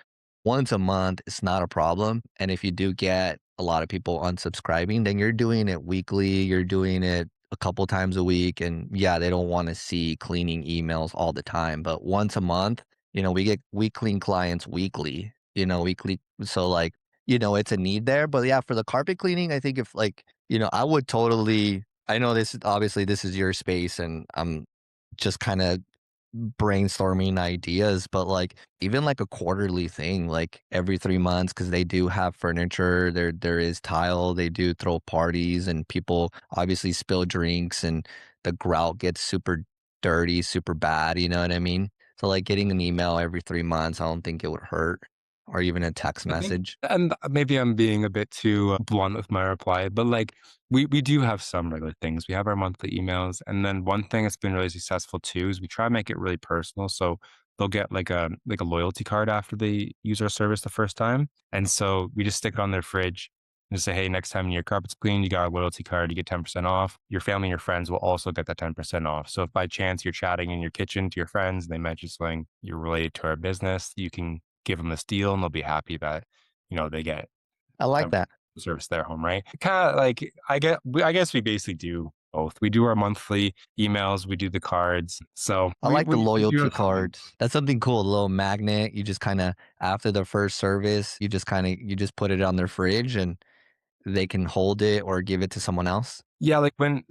Speaker 1: once a month, it's not a problem. And if you do get a lot of people unsubscribing, then you're doing it weekly, you're doing it a couple times a week. And yeah, they don't want to see cleaning emails all the time, but once a month, we clean clients weekly, weekly. So like, it's a need there. But yeah, for the carpet cleaning, I think if like, I would totally I know this is your space and I'm just kind of brainstorming ideas, but like even like a quarterly thing, like every 3 months, because they do have furniture, there is tile, they do throw parties and people obviously spill drinks and the grout gets super dirty, super bad, you know what I mean? So like getting an email every 3 months, I don't think it would hurt. Or even a text
Speaker 2: I think,
Speaker 1: message.
Speaker 2: and maybe I'm being a bit too blunt with my reply, but like we do have some regular things. We have our monthly emails, and then one thing that's been really successful too is we try to make it really personal. So they'll get like a loyalty card after they use our service the first time, and so we just stick it on their fridge and just say, hey, next time your carpet's clean, you got our loyalty card, you get 10% off. Your family and your friends will also get that 10% off. So if by chance you're chatting in your kitchen to your friends and they mention something you're related to our business, you can give them this deal and they'll be happy that, they get
Speaker 1: I like
Speaker 2: 10%
Speaker 1: that.
Speaker 2: service their home, right? Kind of like I guess we basically do both. We do our monthly emails, we do the cards. So
Speaker 1: I
Speaker 2: we
Speaker 1: like the
Speaker 2: we do
Speaker 1: loyalty
Speaker 2: a combination.
Speaker 1: cards. That's something cool, a little magnet. You just kinda after the first service, you just put it on their fridge and they can hold it or give it to someone else.
Speaker 2: Yeah, like man,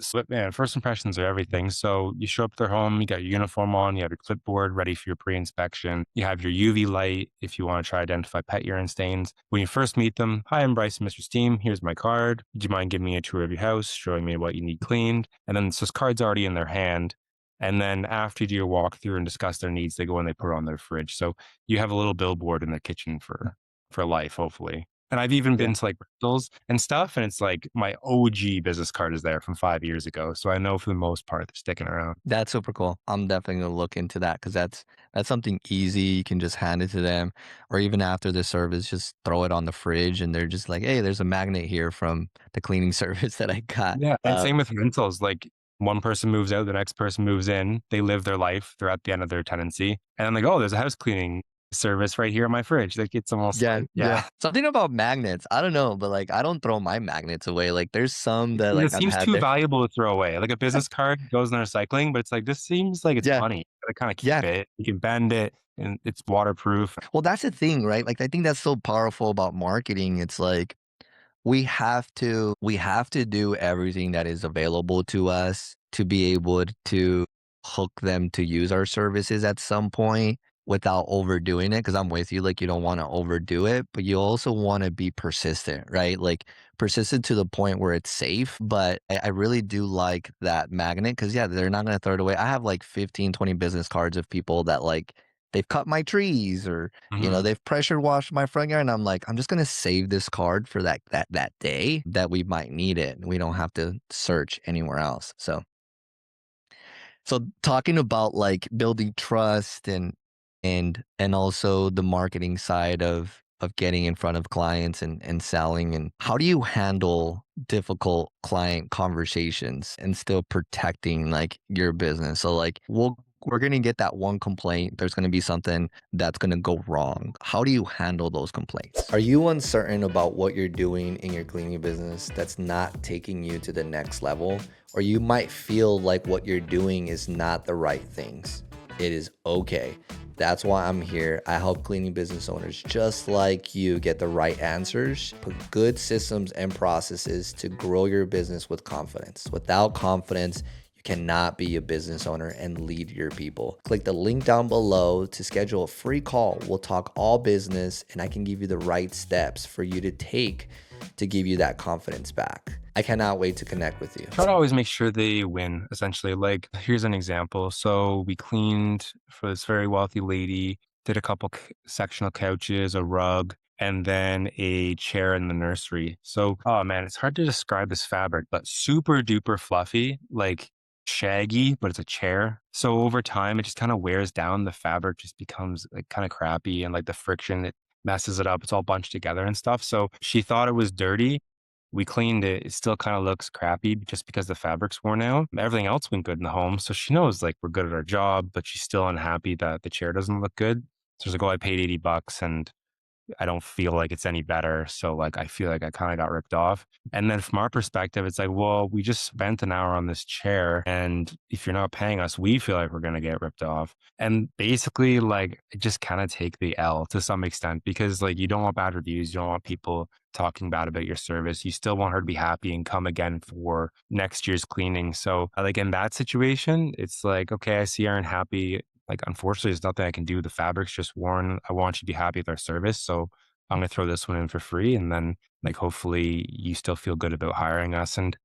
Speaker 2: first impressions are everything. So you show up to their home, you got your uniform on, you have your clipboard ready for your pre-inspection. You have your UV light if you want to try to identify pet urine stains. When you first meet them, hi, I'm Bryce, Mr. Steam. Here's my card. Do you mind giving me a tour of your house, showing me what you need cleaned? And then so this card's already in their hand. And then after you do your walkthrough and discuss their needs, they go and they put it on their fridge. So you have a little billboard in their kitchen for life, hopefully. And I've even
Speaker 1: Yeah.
Speaker 2: been to like rentals and stuff, and it's like my OG business card is there from 5 years ago. So I know for the most part they're sticking around.
Speaker 1: That's super cool. I'm definitely gonna look into that because that's something easy. You can just hand it to them, or even after the service, just throw it on the fridge, and they're just like, "Hey, there's a magnet here from the cleaning service that I got."
Speaker 2: Yeah. And same with rentals. Like one person moves out, the next person moves in, they live their life, they're at the end of their tenancy. And I'm like, oh, there's a house cleaning service right here on my fridge. Like it's almost
Speaker 1: Yeah,
Speaker 2: like,
Speaker 1: yeah.
Speaker 2: yeah.
Speaker 1: Something about magnets. I don't know, but like I don't throw my magnets away. Like there's some that like
Speaker 2: It
Speaker 1: I've
Speaker 2: seems
Speaker 1: had
Speaker 2: too
Speaker 1: there.
Speaker 2: valuable to throw away. Like a business card goes in recycling, but it's like this seems like it's
Speaker 1: Yeah,
Speaker 2: money. You gotta kind of
Speaker 1: yeah.
Speaker 2: keep it. You can bend it and it's waterproof.
Speaker 1: Well, that's the thing, right? Like I think that's so powerful about marketing. It's like we have to do everything that is available to us to be able to hook them to use our services at some point without overdoing it. Because I'm with you, like you don't want to overdo it, but you also want to be persistent, right? Like persistent to the point where it's safe. But I really do like that magnet because yeah, they're not gonna throw it away. I have like 15, 20 business cards of people that like they've cut my trees or
Speaker 2: Mhm.
Speaker 1: they've pressure washed my front yard, and I'm like, I'm just gonna save this card for that day that we might need it. We don't have to search anywhere else. So talking about like building trust and also the marketing side of getting in front of clients and selling, and how do you handle difficult client conversations and still protecting like your business? So like we're going to get that one complaint. There's going to be something that's going to go wrong. How do you handle those complaints? Are you uncertain about what you're doing in your cleaning business that's not taking you to the next level? Or you might feel like what you're doing is not the right things. It is okay. That's why I'm here. I help cleaning business owners just like you get the right answers, put good systems and processes to grow your business with confidence. Without confidence, cannot be a business owner and lead your people. Click the link down below to schedule a free call. We'll talk all business and I can give you the right steps for you to take to give you that confidence back. I cannot wait to connect with you.
Speaker 2: Try to always make sure they win, essentially. Like, here's an example. So we cleaned for this very wealthy lady, did a couple sectional couches, a rug, and then a chair in the nursery. So, oh man, it's hard to describe this fabric, but super duper fluffy, like shaggy, but it's a chair. So over time, it just kind of wears down. The fabric just becomes like kind of crappy, and like the friction, it messes it up. It's all bunched together and stuff. So she thought it was dirty. We cleaned it. It still kind of looks crappy just because the fabric's worn out. Everything else went good in the home. So she knows like we're good at our job, but she's still unhappy that the chair doesn't look good. So she's like, oh, I paid $80 and I don't feel like it's any better. So like I feel like I kind of got ripped off. And then from our perspective, it's like, well, we just spent an hour on this chair. And if you're not paying us, we feel like we're gonna get ripped off. And basically, like just kind of take the L to some extent because like you don't want bad reviews, you don't want people talking bad about your service. You still want her to be happy and come again for next year's cleaning. So like in that situation, it's like, okay, I see you're unhappy. Like, unfortunately, there's nothing I can do. The fabric's just worn. I want you to be happy with our service. So I'm going to throw this one in for free. And then, like, hopefully you still feel good about hiring us. And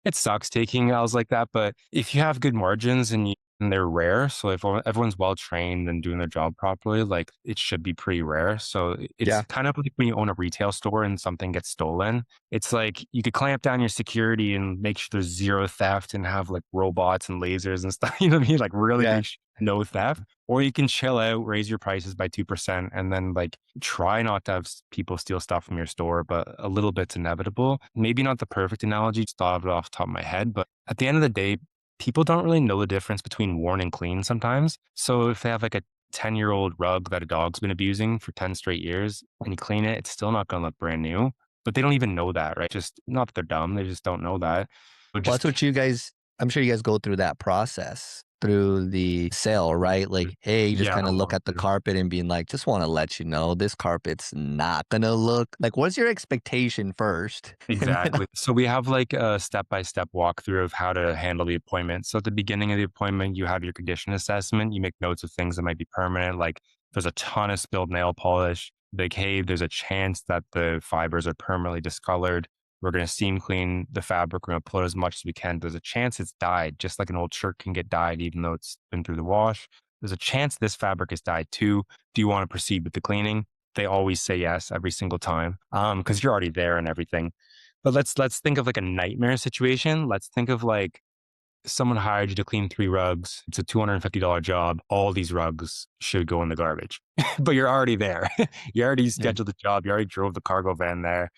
Speaker 2: it sucks taking L's like that. But if you have good margins and they're rare, so if everyone's well trained and doing their job properly, like it should be pretty rare. So it's
Speaker 1: Yeah.
Speaker 2: kind of like when you own a retail store and something gets stolen. It's like you could clamp down your security and make sure there's zero theft and have like robots and lasers and stuff. You know what I mean? Like really
Speaker 1: Yeah.
Speaker 2: make sure no theft. Or you can chill out, raise your prices by 2%, and then like try not to have people steal stuff from your store, but a little bit's inevitable. Maybe not the perfect analogy, just thought of it off the top of my head, but at the end of the day, people don't really know the difference between worn and clean sometimes. So if they have like a 10-year-old rug that a dog's been abusing for 10 straight years, when you clean it, it's still not going to look brand new. But they don't even know that, right? Just not that they're dumb, they just don't know that. So
Speaker 1: Well, that's
Speaker 2: just
Speaker 1: what you guys, I'm sure you guys go through that process through the sale, right? Like, hey, you just
Speaker 2: yeah,
Speaker 1: kind of look at the carpet and being like, just want to let you know this carpet's not gonna look like, what's your expectation first? And then,
Speaker 2: exactly. So we have like a step-by-step walkthrough of how to handle the appointment. So at the beginning of the appointment, you have your condition assessment. You make notes of things that might be permanent. Like there's a ton of spilled nail polish. Like, hey, there's a chance that the fibers are permanently discolored. We're going to steam clean the fabric. We're going to pull it as much as we can. There's a chance it's dyed, just like an old shirt can get dyed, even though it's been through the wash. There's a chance this fabric is dyed too. Do you want to proceed with the cleaning? They always say yes every single time because you're already there and everything. But let's think of like a nightmare situation. Let's think of like someone hired you to clean 3 rugs. It's a $250 job. All these rugs should go in the garbage, but you're already there. You already
Speaker 1: yeah,
Speaker 2: scheduled the job. You already drove the cargo van there.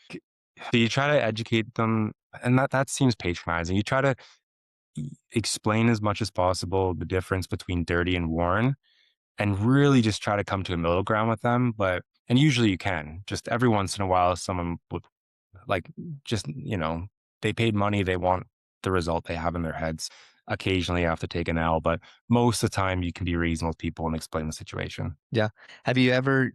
Speaker 2: So you try to educate them, and that seems patronizing. You try to explain as much as possible the difference between dirty and worn, and really just try to come to a middle ground with them. And usually you can. Just every once in a while, someone would like just, they paid money, they want the result they have in their heads. Occasionally you have to take an L, but most of the time you can be reasonable with people and explain the situation.
Speaker 1: yeah. Have you ever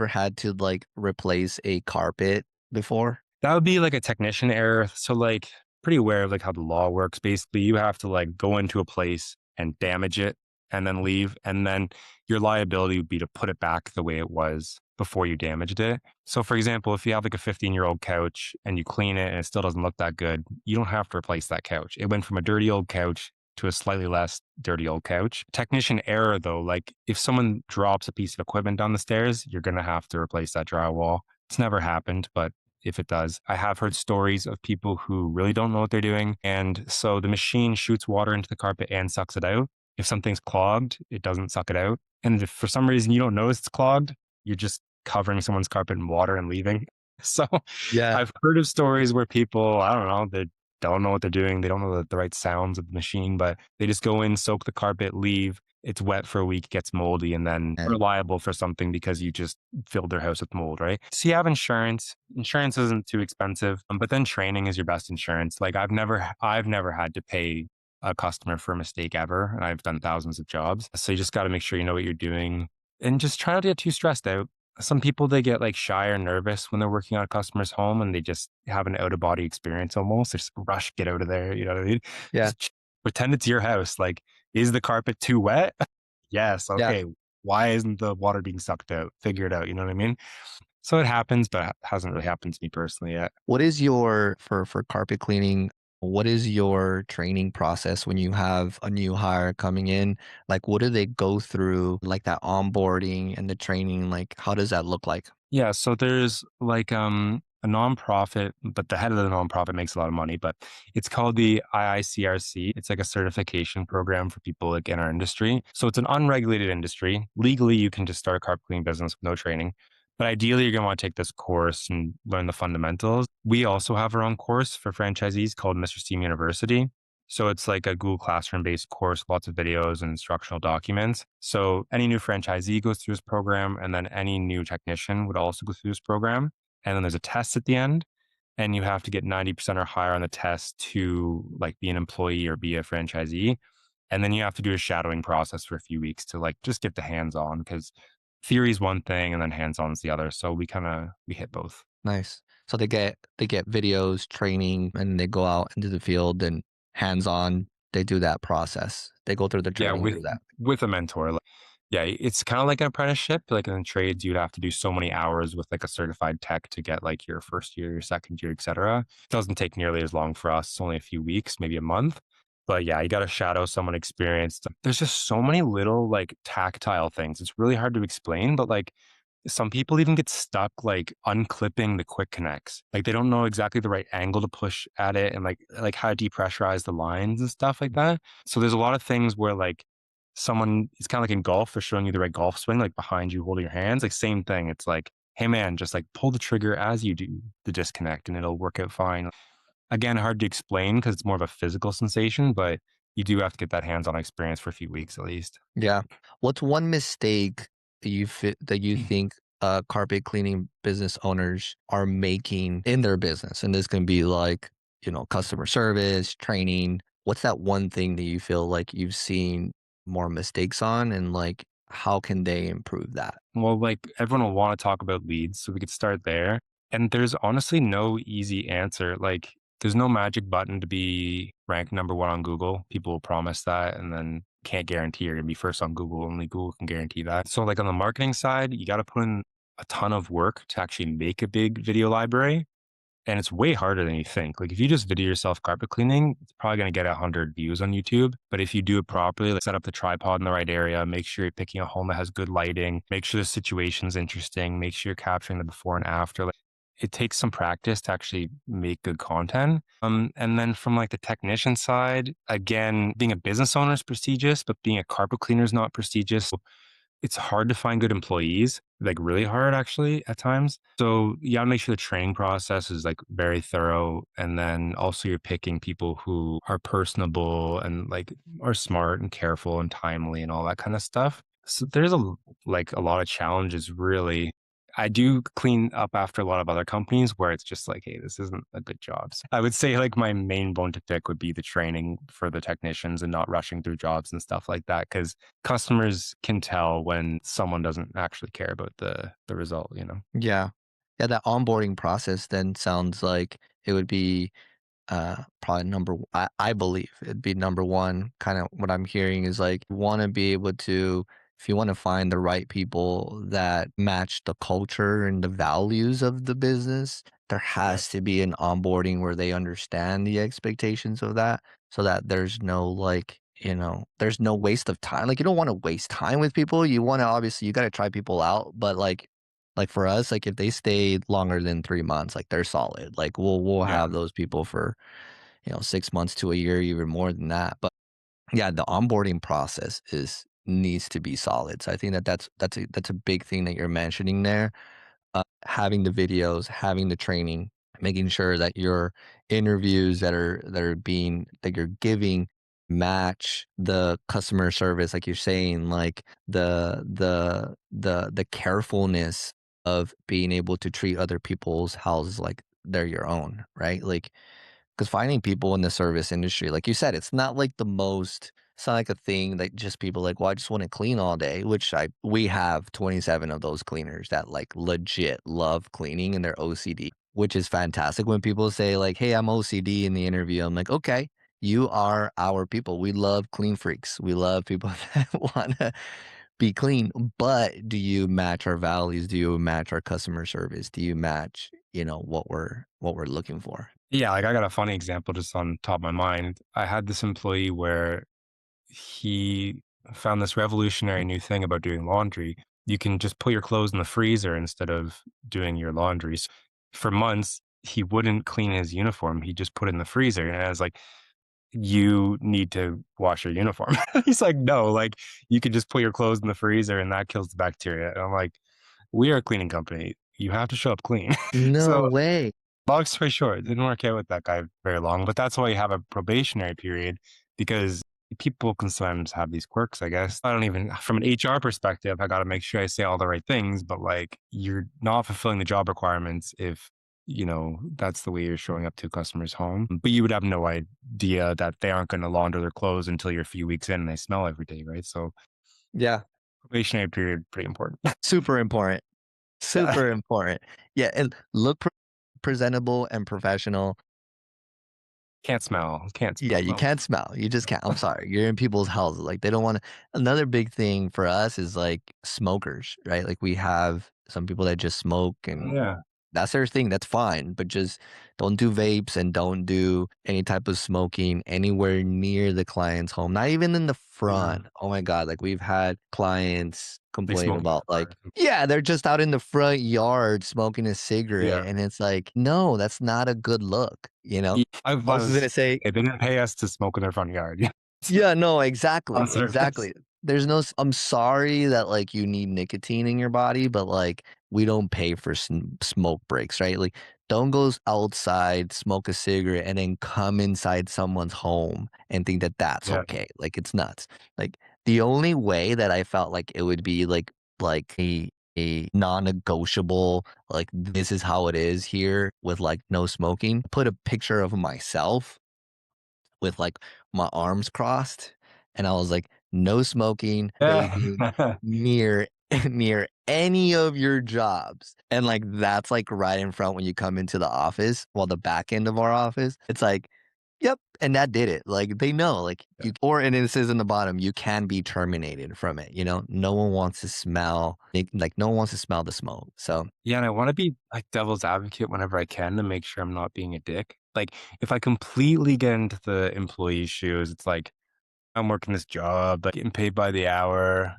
Speaker 1: had to like replace a carpet before?
Speaker 2: That would be like a technician error. So like pretty aware of like how the law works. Basically, you have to like go into a place and damage it and then leave. And then your liability would be to put it back the way it was before you damaged it. So for example, if you have like a 15-year-old couch and you clean it and it still doesn't look that good, you don't have to replace that couch. It went from a dirty old couch to a slightly less dirty old couch. Technician error though, like if someone drops a piece of equipment down the stairs, you're going to have to replace that drywall. It's never happened, but if it does. I have heard stories of people who really don't know what they're doing. And so the machine shoots water into the carpet and sucks it out. If something's clogged, it doesn't suck it out. And if for some reason you don't notice it's clogged, you're just covering someone's carpet in water and leaving. So
Speaker 1: Yeah.
Speaker 2: I've heard of stories where people, I don't know, they don't know what they're doing. They don't know the right sounds of the machine, but they just go in, soak the carpet, leave. It's wet for a week, gets moldy, and then
Speaker 1: And
Speaker 2: they're liable for something because you just filled their house with mold, right? So you have insurance. Insurance isn't too expensive, but then training is your best insurance. Like I've never had to pay a customer for a mistake ever, and I've done thousands of jobs. So you just got to make sure you know what you're doing, and just try not to get too stressed out. Some people they get like shy or nervous when they're working on a customer's home, and they just have an out of body experience almost. They just rush, get out of there. You know what I mean?
Speaker 1: yeah.
Speaker 2: Just chill Pretend it's your house. Like, is the carpet too wet? Yes.
Speaker 1: Yeah.
Speaker 2: Okay. Why isn't the water being sucked out? Figure it out. You know what I mean? So it happens, but it hasn't really happened to me personally yet.
Speaker 1: What is your for carpet cleaning, what is your training process when you have a new hire coming in? Like, what do they go through, like that onboarding and the training? Like, how does that look like?
Speaker 2: Yeah, so there's like a nonprofit, but the head of the nonprofit makes a lot of money, but it's called the IICRC. It's like a certification program for people like in our industry. So it's an unregulated industry. Legally, you can just start a carpet cleaning business with no training. But ideally, you're going to want to take this course and learn the fundamentals. We also have our own course for franchisees called Mr. Steam University. So it's like a Google Classroom based course, lots of videos and instructional documents. So any new franchisee goes through this program, and then any new technician would also go through this program. And then there's a test at the end, and you have to get 90% or higher on the test to like be an employee or be a franchisee. And then you have to do a shadowing process for a few weeks to like just get the hands on because theory is one thing and then hands on is the other. So we hit both.
Speaker 1: Nice. So they get videos, training, and they go out into the field and hands on. They do that process. They go through the
Speaker 2: Yeah,
Speaker 1: training and do that.
Speaker 2: with a mentor. Like, yeah, it's kind of like an apprenticeship. Like in trades, you'd have to do so many hours with like a certified tech to get like your first year, your second year, etc. It doesn't take nearly as long for us. It's only a few weeks, maybe a month. But yeah, you got to shadow someone experienced. There's just so many little like tactile things. It's really hard to explain, but like some people even get stuck like unclipping the quick connects. Like they don't know exactly the right angle to push at it and like how to depressurize the lines and stuff like that. So there's a lot of things where like someone it's kind of like in golf, they're showing you the right golf swing, like behind you holding your hands. Like same thing. It's like, hey man, just like pull the trigger as you do the disconnect and it'll work out fine. Again, hard to explain because it's more of a physical sensation, but you do have to get that hands-on experience for a few weeks at least.
Speaker 1: Yeah. What's one mistake that you think carpet cleaning business owners are making in their business? And this can be like, customer service, training. What's that one thing that you feel like you've seen more mistakes on, and like how can they improve that?
Speaker 2: Well, like everyone will want to talk about leads, so we could start there. And there's honestly no easy answer. Like there's no magic button to be ranked number one on Google. People will promise that and then can't guarantee you're gonna be first on Google. Only Google can guarantee that. So like on the marketing side, you got to put in a ton of work to actually make a big video library. And it's way harder than you think. Like if you just video yourself carpet cleaning, it's probably going to get 100 views on YouTube. But if you do it properly, like set up the tripod in the right area, make sure you're picking a home that has good lighting, make sure the situation's interesting, make sure you're capturing the before and after. Like, it takes some practice to actually make good content. And then from like the technician side, again, being a business owner is prestigious, but being a carpet cleaner is not prestigious. It's hard to find good employees, like really hard actually at times. So you gotta make sure the training process is like very thorough. And then also you're picking people who are personable and like are smart and careful and timely and all that kind of stuff. So there's like a lot of challenges really. I do clean up after a lot of other companies where it's just like, hey, this isn't a good job. So I would say like my main bone to pick would be the training for the technicians and not rushing through jobs and stuff like that. Cause customers can tell when someone doesn't actually care about the result, you know?
Speaker 1: Yeah. Yeah, that onboarding process then sounds like it would be probably I believe it'd be number one. Kind of what I'm hearing is like you want to be able to, if you want to find the right people that match the culture and the values of the business, there
Speaker 2: Yeah.
Speaker 1: has to be an onboarding where they understand the expectations of that, so that there's no like, there's no waste of time. Like you don't want to waste time with people. You want to, obviously you got to try people out, but like for us, like if they stay longer than 3 months, like they're solid. Like we'll
Speaker 2: Yeah.
Speaker 1: have those people for 6 months to a year, even more than that. But yeah, the onboarding process is needs to be solid. So I think that's a big thing that you're mentioning there. Having the videos, having the training, making sure that your interviews that you're giving match the customer service, like you're saying, like the carefulness of being able to treat other people's houses like they're your own, right? Like, because finding people in the service industry, like you said, it's not like a thing that just people like, well, I just want to clean all day, which we have 27 of those cleaners that like legit love cleaning and they're OCD, which is fantastic. When people say like, hey, I'm OCD in the interview, I'm like, okay, You are our people. We love clean freaks. We love people that wanna be clean, but do you match our values? Do you match our customer service? Do you match, what we're looking for?
Speaker 2: Yeah, like I got a funny example just on top of my mind. I had this employee where he found this revolutionary new thing about doing laundry. You can just put your clothes in the freezer instead of doing your laundry. For months, he wouldn't clean his uniform. He just put it in the freezer. And I was like, you need to wash your uniform. He's like, no, like you can just put your clothes in the freezer and that kills the bacteria. And I'm like, we are a cleaning company. You have to show up clean.
Speaker 1: No
Speaker 2: So
Speaker 1: way.
Speaker 2: long story short, it didn't work out with that guy very long, but that's why you have a probationary period because people can sometimes have these quirks, I guess. I don't even, from an HR perspective, I got to make sure I say all the right things, but like you're not fulfilling the job requirements if, that's the way you're showing up to a customer's home. But you would have no idea that they aren't going to launder their clothes until you're a few weeks in and they smell every day, right? So
Speaker 1: Yeah.
Speaker 2: probationary period, pretty important.
Speaker 1: Super important.
Speaker 2: Yeah.
Speaker 1: Super important. Yeah, and look presentable and professional.
Speaker 2: Can't smell. Can't
Speaker 1: Yeah,
Speaker 2: smell
Speaker 1: you
Speaker 2: though.
Speaker 1: can't smell. You just can't. I'm sorry. You're in people's houses. Like they don't want to. Another big thing for us is like smokers, right? Like we have some people that just smoke and
Speaker 2: Yeah.
Speaker 1: that's their thing. That's fine. But just don't do vapes and don't do any type of smoking anywhere near the client's home, not even in the
Speaker 2: Yeah.
Speaker 1: front. Oh my God. Like we've had clients
Speaker 2: They
Speaker 1: complain
Speaker 2: smoke in
Speaker 1: about
Speaker 2: the
Speaker 1: like,
Speaker 2: car.
Speaker 1: yeah, they're just out in the front yard smoking a cigarette.
Speaker 2: Yeah.
Speaker 1: And it's like, no, that's not a good look, you know?
Speaker 2: I
Speaker 1: I was
Speaker 2: was
Speaker 1: gonna say
Speaker 2: they didn't pay us to smoke in their front yard. Yeah.
Speaker 1: yeah, no,
Speaker 2: On
Speaker 1: exactly,
Speaker 2: service.
Speaker 1: exactly. There's no s I'm sorry that, like, you need nicotine in your body, but, like, we don't pay for smoke breaks, right? Like, don't go outside, smoke a cigarette, and then come inside someone's home and think that that's
Speaker 2: Yeah.
Speaker 1: okay, like, it's nuts. Like, the only way that I felt like it would be, like a non-negotiable, like, this is how it is here with, like, no smoking, put a picture of myself with like my arms crossed and I was like, "No smoking, vaping
Speaker 2: Yeah.
Speaker 1: near near any of your jobs." And like that's like right in front when you come into the office, well, the back end of our office. It's like, "Yep," and that did it. Like they know, like
Speaker 2: Yeah.
Speaker 1: you or and it says in the bottom, you can be terminated from it. No one wants to smell like no one wants to smell the smoke. So
Speaker 2: Yeah, and I wanna be, like, devil's advocate whenever I can to make sure I'm not being a dick. Like, if I completely get into the employee's shoes, it's like, I'm working this job, like, getting paid by the hour,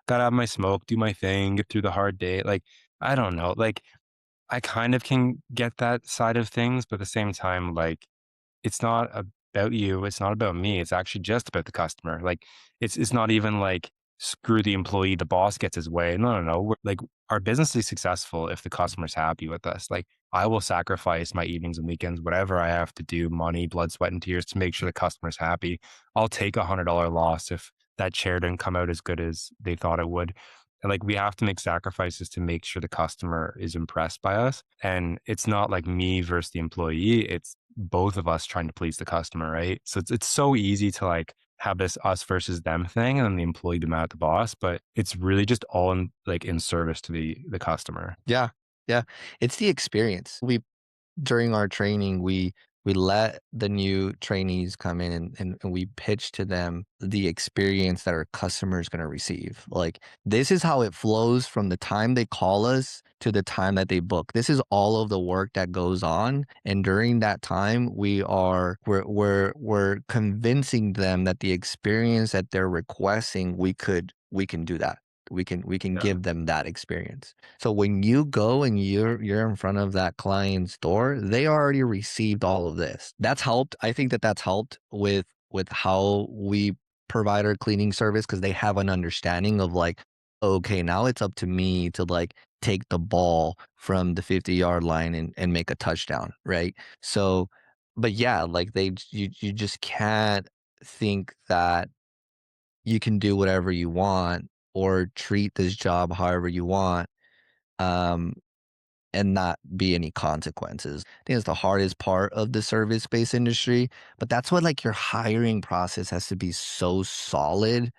Speaker 2: gotta have my smoke, do my thing, get through the hard day, like, I don't know, like, I kind of can get that side of things, but at the same time, like, it's not about you, it's not about me, it's actually just about the customer. Like, it's not even like, "Screw the employee, the boss gets his way." No, no, no, we're like, our business is successful if the customer's happy with us. Like, I will sacrifice my evenings and weekends, whatever I have to do, money, blood, sweat, and tears to make sure the customer's happy. I'll take $100 loss if that chair didn't come out as good as they thought it would. And, like, we have to make sacrifices to make sure the customer is impressed by us, and it's not like me versus the employee, it's both of us trying to please the customer, right? So it's so easy to, like, have this us versus them thing and then the employee be mad at the boss, but it's really just all in, like, in service to the customer.
Speaker 1: yeah, yeah. It's the experience. During our training, we let the new trainees come in and we pitch to them the experience that our customer is going to receive. Like this is how it flows from the time they call us to the time that they book. This is all of the work that goes on, and during that time, we're convincing them that the experience that they're requesting, we can do that. We can
Speaker 2: Yeah.
Speaker 1: give them that experience. So when you go and you're in front of that client's door, they already received all of this. That's helped. I think that that's helped with how we provide our cleaning service because they have an understanding of like, okay, now it's up to me to like take the ball from the 50-yard line and make a touchdown, right? So, but yeah, like you just can't think that you can do whatever you want or treat this job however you want, um, and not be any consequences. I think it's the hardest part of the service-based industry, but that's what like your hiring process has to be so solid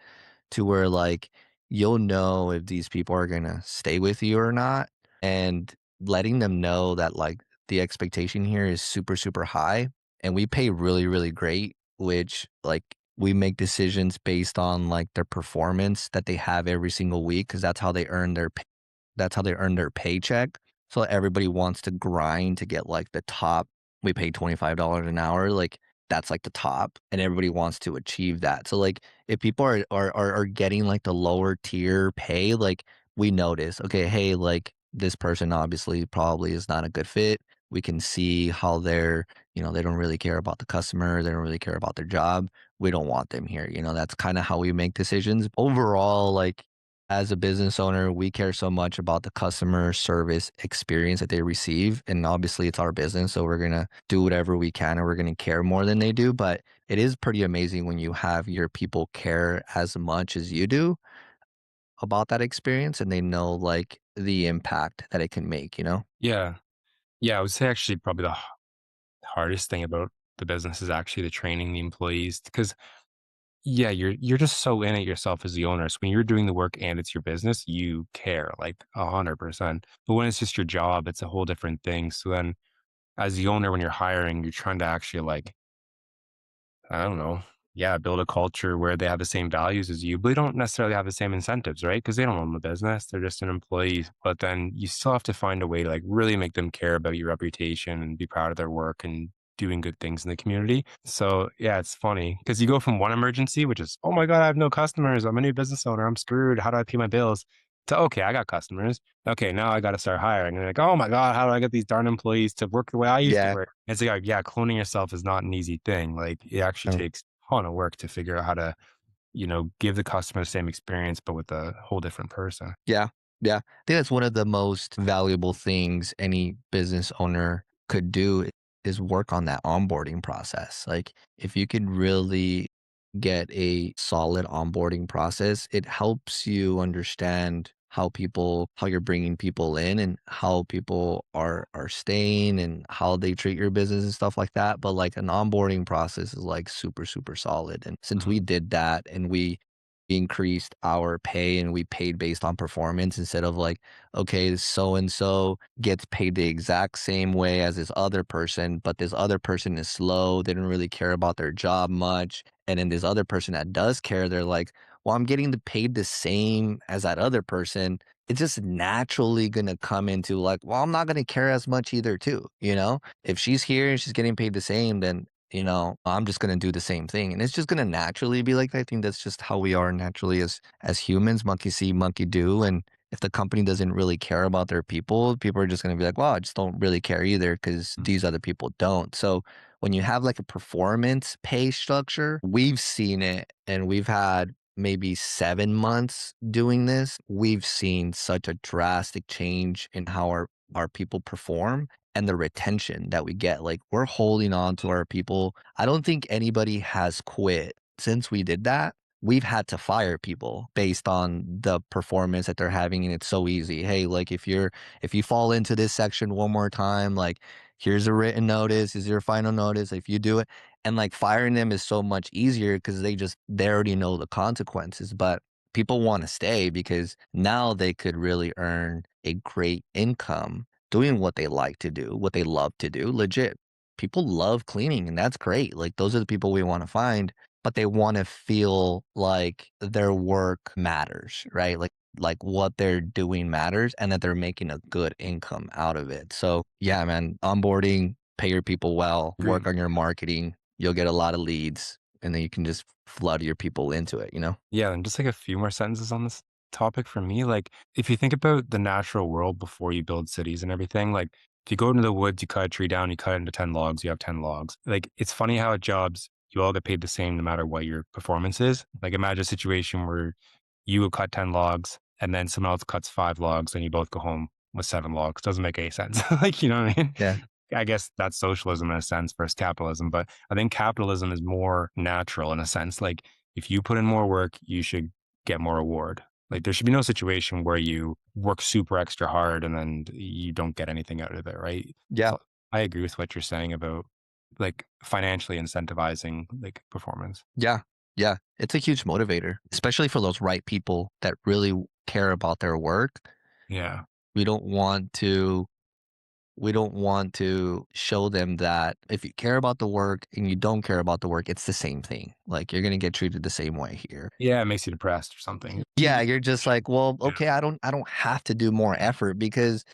Speaker 1: to where like you'll know if these people are gonna stay with you or not, and letting them know that like the expectation here is super, super high and we pay really, really great. which like we make decisions based on like their performance that they have every single week because that's how they earn their paycheck. So everybody wants to grind to get like the top. We pay $25 an hour, like that's like the top, and everybody wants to achieve that. So like if people are getting like the lower tier pay, like we notice, okay, hey, like this person obviously probably is not a good fit. We can see how they don't really care about the customer, they don't really care about their job. We don't want them here. That's kind of how we make decisions. Overall, like as a business owner, we care so much about the customer service experience that they receive. And obviously, it's our business. So we're going to do whatever we can and we're going to care more than they do. But it is pretty amazing when you have your people care as much as you do about that experience and they know like the impact that it can make.
Speaker 2: Yeah. Yeah. I would say actually probably the hardest thing about the business is actually the training the employees because yeah, you're just so in it yourself as the owner. So when you're doing the work and it's your business, you care like 100%. But when it's just your job, it's a whole different thing. So then as the owner, when you're hiring, you're trying to actually like I don't know. Yeah, build a culture where they have the same values as you, but they don't necessarily have the same incentives, right? Because they don't own the business; they're just an employee. But then you still have to find a way to like really make them care about your reputation and be proud of their work and doing good things in the community. So yeah, it's funny because you go from one emergency, which is oh my god, I have no customers. I'm a new business owner. I'm screwed. How do I pay my bills? To okay, I got customers. Okay, now I got to start hiring. And you're like, oh my god, how do I get these darn employees to work the way I used to
Speaker 1: Yeah.
Speaker 2: work? It's like, yeah, cloning yourself is not an easy thing. Like, it actually
Speaker 1: um,
Speaker 2: takes a ton of work to figure out how to, give the customer the same experience, but with a whole different person.
Speaker 1: Yeah. Yeah. I think that's one of the most valuable things any business owner could do is work on that onboarding process. Like if you could really get a solid onboarding process, it helps you understand how you're bringing people in and how people are staying and how they treat your business and stuff like that. But like an onboarding process is like super super solid. And since we
Speaker 2: Mhm.
Speaker 1: did that and we increased our pay and we paid based on performance instead of like, okay, so and so gets paid the exact same way as this other person, but this other person is slow. They don't really care about their job much. And then this other person that does care, they're like, well, I'm getting paid the same as that other person. It's just naturally gonna come into like, well, I'm not gonna care as much either, too. If she's here and she's getting paid the same, then I'm just gonna do the same thing. And it's just gonna naturally be like that. I think that's just how we are naturally as humans, monkey see, monkey do. And if the company doesn't really care about their people are just gonna be like, well, I just don't really care either because
Speaker 2: Mm.
Speaker 1: these other people don't. So when you have like a performance pay structure, we've seen it and we've had maybe 7 months doing this. We've seen such a drastic change in how our people perform and the retention that we get. Like we're holding on to our people. I don't think anybody has quit since we did that. We've had to fire people based on the performance that they're having and it's so easy. Hey, like if you fall into this section one more time, like here's a written notice, is your final notice if you do it. And like firing them is so much easier because they already know the consequences. But people want to stay because now they could really earn a great income doing what they like to do, what they love to do, legit. People love cleaning and that's great. Like those are the people we want to find, but they want to feel like their work matters, right? Like what they're doing matters and that they're making a good income out of it. So, yeah, man, onboarding, pay your people well, work
Speaker 2: Agreed.
Speaker 1: on your marketing, you'll get a lot of leads and then you can just flood your people into it?
Speaker 2: Yeah, and just like a few more sentences on this topic for me. Like, if you think about the natural world before you build cities and everything, like if you go into the woods, you cut a tree down, you cut it into 10 logs, you have 10 logs. Like, it's funny how at jobs, you all get paid the same no matter what your performance is. Like, imagine a situation where you will cut 10 logs and then someone else cuts 5 logs and you both go home with 7 logs. Doesn't make any sense. Like, you know what I mean?
Speaker 1: Yeah.
Speaker 2: I guess that's socialism in a sense versus capitalism, but I think capitalism is more natural in a sense. Like, if you put in more work, you should get more reward. Like there should be no situation where you work super extra hard and then you don't get anything out of it, right?
Speaker 1: Yeah.
Speaker 2: So I agree with what you're saying about like financially incentivizing like performance.
Speaker 1: Yeah. Yeah. It's a huge motivator, especially for those right people that really care about their work.
Speaker 2: Yeah.
Speaker 1: We don't want to We don't want to show them that if you care about the work and you don't care about the work, it's the same thing. Like you're gonna get treated the same way here.
Speaker 2: Yeah, it makes you depressed or something.
Speaker 1: Yeah, you're just like, well,
Speaker 2: Yeah.
Speaker 1: okay, I don't have to do more effort because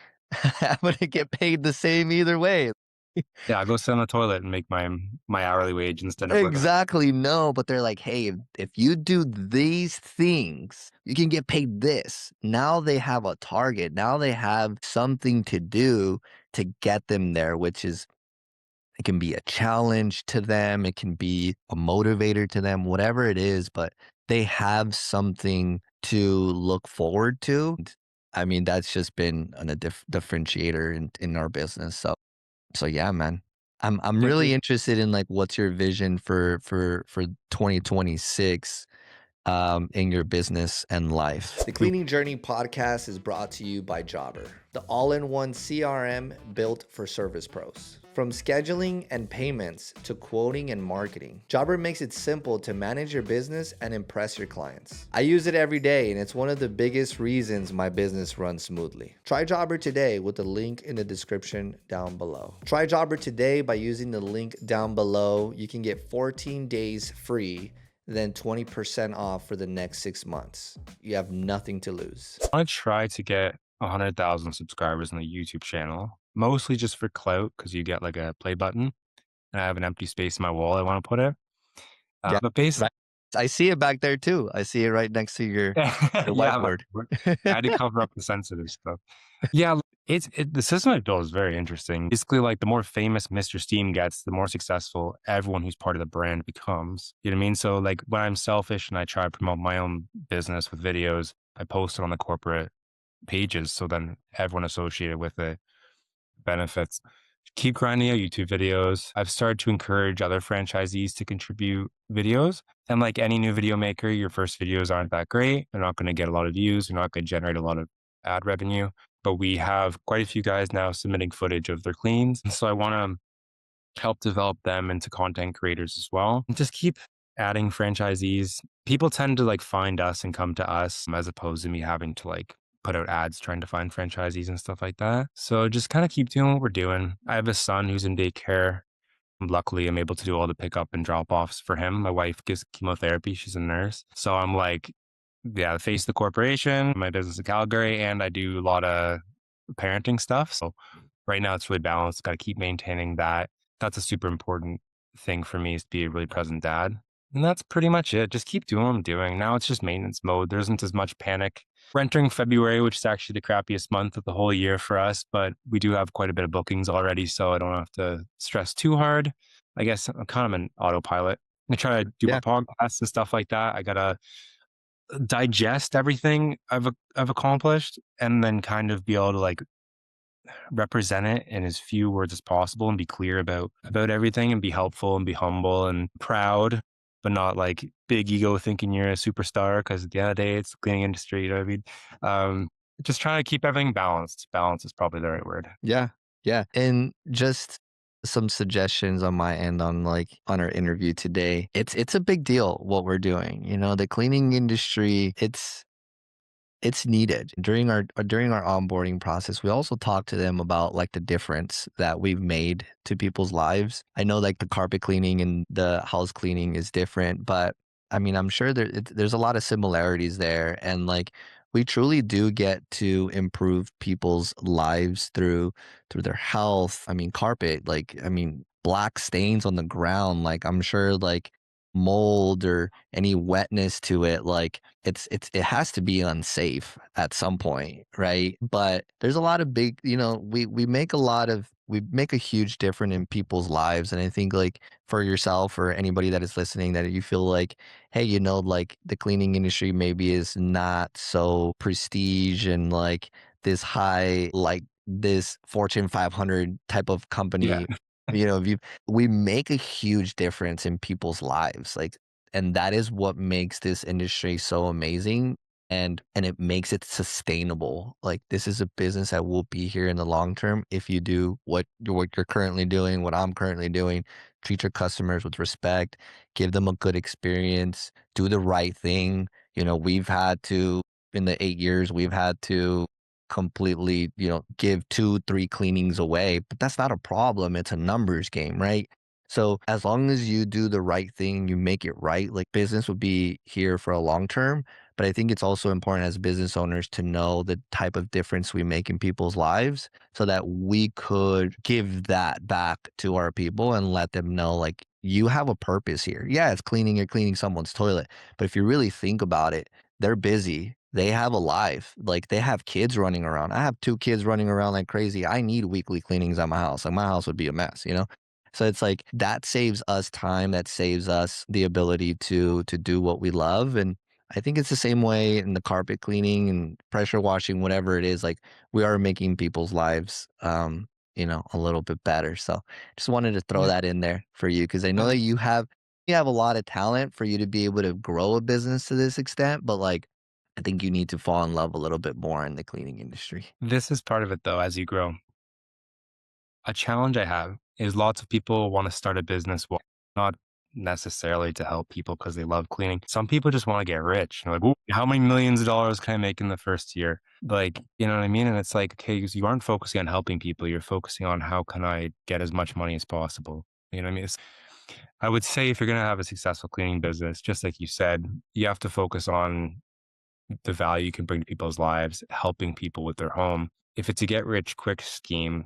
Speaker 1: I'm gonna get paid the same either way.
Speaker 2: Yeah, I'll go sit on the toilet and make my hourly wage instead of working.
Speaker 1: Exactly, no, but they're like, "Hey, if you do these things, you can get paid this." Now they have a target. Now they have something to do to get them there, which is it can be a challenge to them, it can be a motivator to them, whatever it is, but they have something to look forward to. I mean, that's just been a differentiator in our business. So yeah, man. I'm
Speaker 2: Yeah,
Speaker 1: really interested in like what's your vision for 2026 in your business and life. The Cleaning Journey podcast is brought to you by Jobber, the all-in-one CRM built for service pros. From scheduling and payments to quoting and marketing, Jobber makes it simple to manage your business and impress your clients. I use it every day, and it's one of the biggest reasons my business runs smoothly. Try Jobber today with the link in the description down below. Try Jobber today by using the link down below. You can get 14 days free, then 20% off for the next 6 months. You have nothing to lose.
Speaker 2: I want to try to get 100,000 subscribers on the YouTube channel, mostly just for clout because you get like a play button. And I have an empty space in my wall I want to put it.
Speaker 1: Yeah,
Speaker 2: But basically,
Speaker 1: right. I see it back there too. I see it right next to your
Speaker 2: yeah, but
Speaker 1: whiteboard.
Speaker 2: I had to cover up the sensitive stuff. Yeah, the system I built is very interesting. Basically, like the more famous Mr. Steam gets, the more successful everyone who's part of the brand becomes. You know what I mean? So like when I'm selfish and I try to promote my own business with videos, I post it on the corporate pages. So then everyone associated with it benefits. Keep grinding out YouTube videos. I've started to encourage other franchisees to contribute videos. And like any new video maker, your first videos aren't that great. They're not going to get a lot of views. They're not going to generate a lot of ad revenue. But we have quite a few guys now submitting footage of their cleans. And so I want to help develop them into content creators as well. And just keep adding franchisees. People tend to like find us and come to us as opposed to me having to like put out ads trying to find franchisees and stuff like that. So just kind of keep doing what we're doing. I have a son who's in daycare. Luckily, I'm able to do all the pickup and drop offs for him. My wife gives chemotherapy. She's a nurse. So I'm like, yeah, the face of the corporation, my business in Calgary, and I do a lot of parenting stuff. So right now it's really balanced. Got to keep maintaining that. That's a super important thing for me is to be a really present dad. And that's pretty much it. Just keep doing what I'm doing. Now it's just maintenance mode. There isn't as much panic. We're entering February, which is actually the crappiest month of the whole year for us, but we do have quite a bit of bookings already, so I don't have to stress too hard. I guess I'm kind of an autopilot. I try to do my
Speaker 1: Yeah.
Speaker 2: podcasts and stuff like that. I gotta digest everything I've accomplished and then kind of be able to like represent it in as few words as possible and be clear about everything and be helpful and be humble and proud, but not like big ego thinking you're a superstar because at the end of the day, it's the cleaning industry. You know what I mean? Just trying to keep everything balanced. Balance is probably the right word.
Speaker 1: Yeah. Yeah. And just some suggestions on my end on like on our interview today. It's a big deal what we're doing. You know, the cleaning industry, it's needed. During our onboarding process, we also talk to them about like the difference that we've made to people's lives. I know like the carpet cleaning and the house cleaning is different, but I mean, I'm sure there's a lot of similarities there, and like we truly do get to improve people's lives through their health. I mean, carpet, like I mean, black stains on the ground, like I'm sure like mold or any wetness to it, like it has to be unsafe at some point, right? But there's a lot of big, you know, we make a huge difference in people's lives. And I think like for yourself or anybody that is listening, that you feel like, hey, you know, like the cleaning industry maybe is not so prestige and like this high, like this Fortune 500 type of
Speaker 2: Yeah.
Speaker 1: company, you know, if you we make a huge difference in people's lives, like, and that is what makes this industry so amazing, and it makes it sustainable. Like, this is a business that will be here in the long term if you do what you're currently doing, what I'm currently doing. Treat your customers with respect, give them a good experience, do the right thing. You know, we've had to in the 8 years, we've had to completely, give 2, 3 cleanings away, but that's not a problem. It's a numbers game, right? So as long as you do the right thing, you make it right, like business would be here for a long term. But I think it's also important as business owners to know the type of difference we make in people's lives so that we could give that back to our people and let them know, like, you have a purpose here. Yeah, it's cleaning, you're cleaning someone's toilet. But if you really think about it, they're busy. They have a life. Like they have kids running around. I have 2 kids running around like crazy. I need weekly cleanings at my house. Like my house would be a mess. So it's like that saves us time, that saves us the ability to do what we love. And I think it's the same way in the carpet cleaning and pressure washing, whatever it is. Like we are making people's lives a little bit better. So just wanted to throw
Speaker 2: Yeah.
Speaker 1: that in there for you because I know that you have a lot of talent for you to be able to grow a business to this extent, but like I think you need to fall in love a little bit more in the cleaning industry.
Speaker 2: This is part of it though, as you grow. A challenge I have is lots of people want to start a business, well, not necessarily to help people because they love cleaning. Some people just want to get rich. They're like, "Ooh, how many millions of dollars can I make in the first year?" Like, you know what I mean? And it's like, okay, you aren't focusing on helping people. You're focusing on how can I get as much money as possible. You know what I mean? I would say if you're going to have a successful cleaning business, just like you said, you have to focus on the value you can bring to people's lives, helping people with their home. If it's a get rich quick scheme,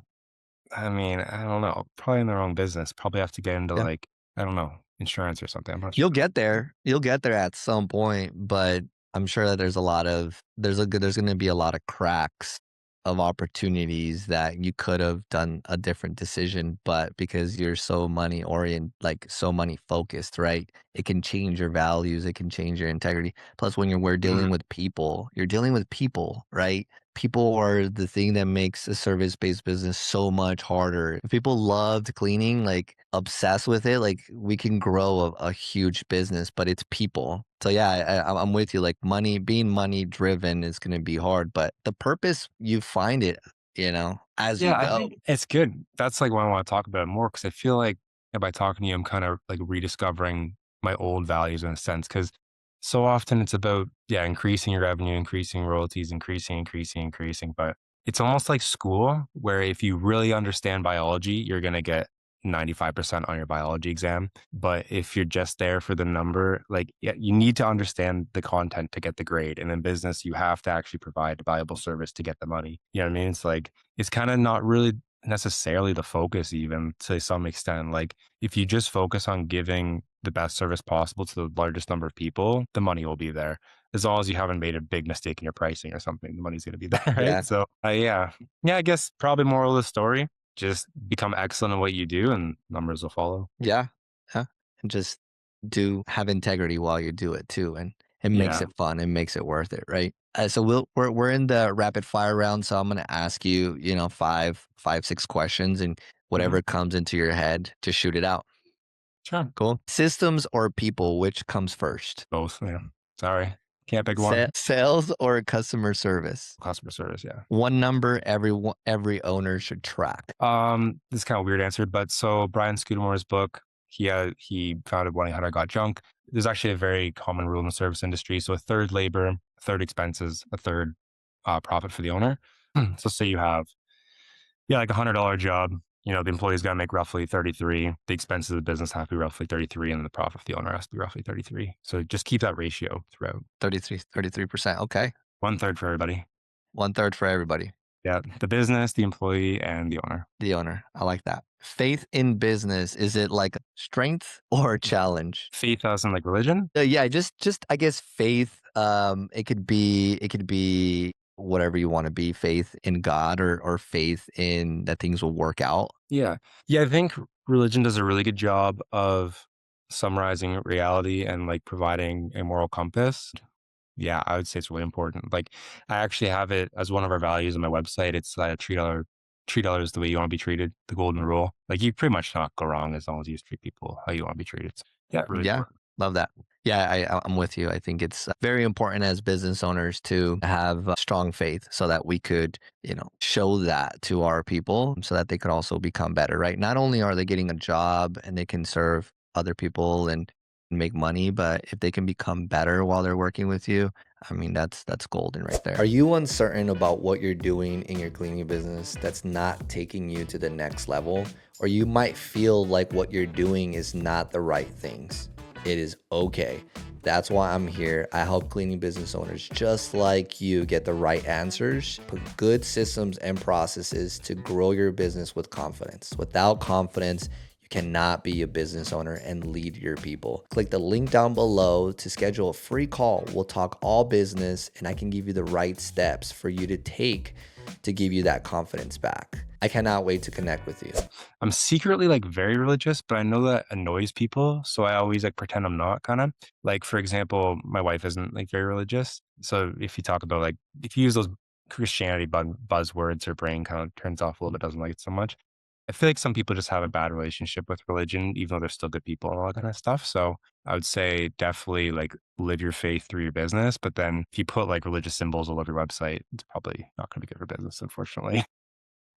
Speaker 2: I mean, I don't know. Probably in the wrong business. Probably have to get into
Speaker 1: Yeah.
Speaker 2: like, I don't know, insurance or something. I'm not sure.
Speaker 1: You'll get there. You'll get there at some point, but I'm sure that there's going to be a lot of cracks of opportunities that you could have done a different decision, but because you're so money oriented, like so money focused, right? It can change your values, it can change your integrity. Plus when we're
Speaker 2: Mhm.
Speaker 1: dealing with people, you're dealing with people, right? People are the thing that makes a service-based business so much harder. If people loved cleaning, like obsessed with it, like we can grow a huge business, but it's people. So yeah, I'm with you. Like being money driven is going to be hard, but the purpose you find it, as you
Speaker 2: Yeah, I
Speaker 1: go.
Speaker 2: think it's good. That's like why I want to talk about it more because I feel like by talking to you, I'm kind of like rediscovering my old values in a sense. Because so often it's about, yeah, increasing your revenue, increasing royalties, increasing. But it's almost like school where if you really understand biology, you're going to get 95% on your biology exam. But if you're just there for the number, like, yeah, you need to understand the content to get the grade. And in business, you have to actually provide a valuable service to get the money. You know what I mean? It's like, it's kind of not really necessarily the focus even to some extent. Like if you just focus on giving the best service possible to the largest number of people, the money will be there. As long as you haven't made a big mistake in your pricing or something, the money's going to be there, right?
Speaker 1: Yeah.
Speaker 2: So, yeah. Yeah, I guess probably moral of the story, just become excellent at what you do and numbers will follow.
Speaker 1: Yeah. Yeah. And just do have integrity while you do it too. And it makes
Speaker 2: Yeah.
Speaker 1: it fun. It makes it worth it. Right. So we're in the rapid fire round. So I'm going to ask you, five, 6 questions and
Speaker 2: Mhm.
Speaker 1: whatever comes into your head to shoot it out.
Speaker 2: Sure.
Speaker 1: Cool. Systems or people, which comes first?
Speaker 2: Both. Yeah. Sorry. Can't pick one.
Speaker 1: Sales or customer service?
Speaker 2: Customer service. Yeah.
Speaker 1: One number every owner should track.
Speaker 2: This is kind of a weird answer, but so Brian Scudamore's book, he founded 1-800-GOT-JUNK. There's actually a very common rule in the service industry. So a third labor, a third expenses, a third profit for the owner. So say you have, yeah, like $100 job, the employee's got to make roughly 33. The expenses of the business have to be roughly 33, and the profit of the owner has to be roughly 33. So just keep that ratio throughout.
Speaker 1: 33%. Okay.
Speaker 2: One third for everybody.
Speaker 1: One third for everybody.
Speaker 2: Yeah, the business, the employee, and the owner.
Speaker 1: The owner. I like that. Faith in business, is it like strength or challenge?
Speaker 2: Faith as in like religion.
Speaker 1: Yeah, just I guess faith, it could be whatever you want to be, faith in God or faith in that things will work out.
Speaker 2: Yeah. Yeah, I think religion does a really good job of summarizing reality and like providing a moral compass. Yeah, I would say it's really important. Like I actually have it as one of our values on my website. It's treat others the way you want to be treated, the golden rule. Like you pretty much not go wrong as long as you just treat people how you want to be treated. So, yeah, really
Speaker 1: Yeah,
Speaker 2: important.
Speaker 1: love that. Yeah, I'm with you. I think it's very important as business owners to have strong faith so that we could, show that to our people so that they could also become better, right? Not only are they getting a job and they can serve other people and make money, but if they can become better while they're working with you, I mean, that's golden right
Speaker 3: Are
Speaker 1: there.
Speaker 3: you uncertain about what you're doing in your cleaning business that's not taking you to the next level? Or you might feel like what you're doing is not the right things. It is okay. That's why I'm here. I help cleaning business owners just like you get the right answers, put good systems and processes to grow your business with confidence. Without confidence, you cannot be a business owner and lead your people. Click the link down below to schedule a free call. We'll talk all business and I can give you the right steps for you to take to give you that confidence back. I cannot wait to connect with you.
Speaker 2: I'm secretly like very religious, but I know that annoys people. So I always like pretend I'm not kind of like, for example, my wife isn't like very religious. So if you talk about like, if you use those Christianity buzzwords, her brain kind of turns off a little bit, doesn't like it so much. I feel like some people just have a bad relationship with religion, even though they're still good people and all that kind of stuff. So I would say definitely like live your faith through your business. But then if you put like religious symbols all over your website, it's probably not going to be good for business, unfortunately.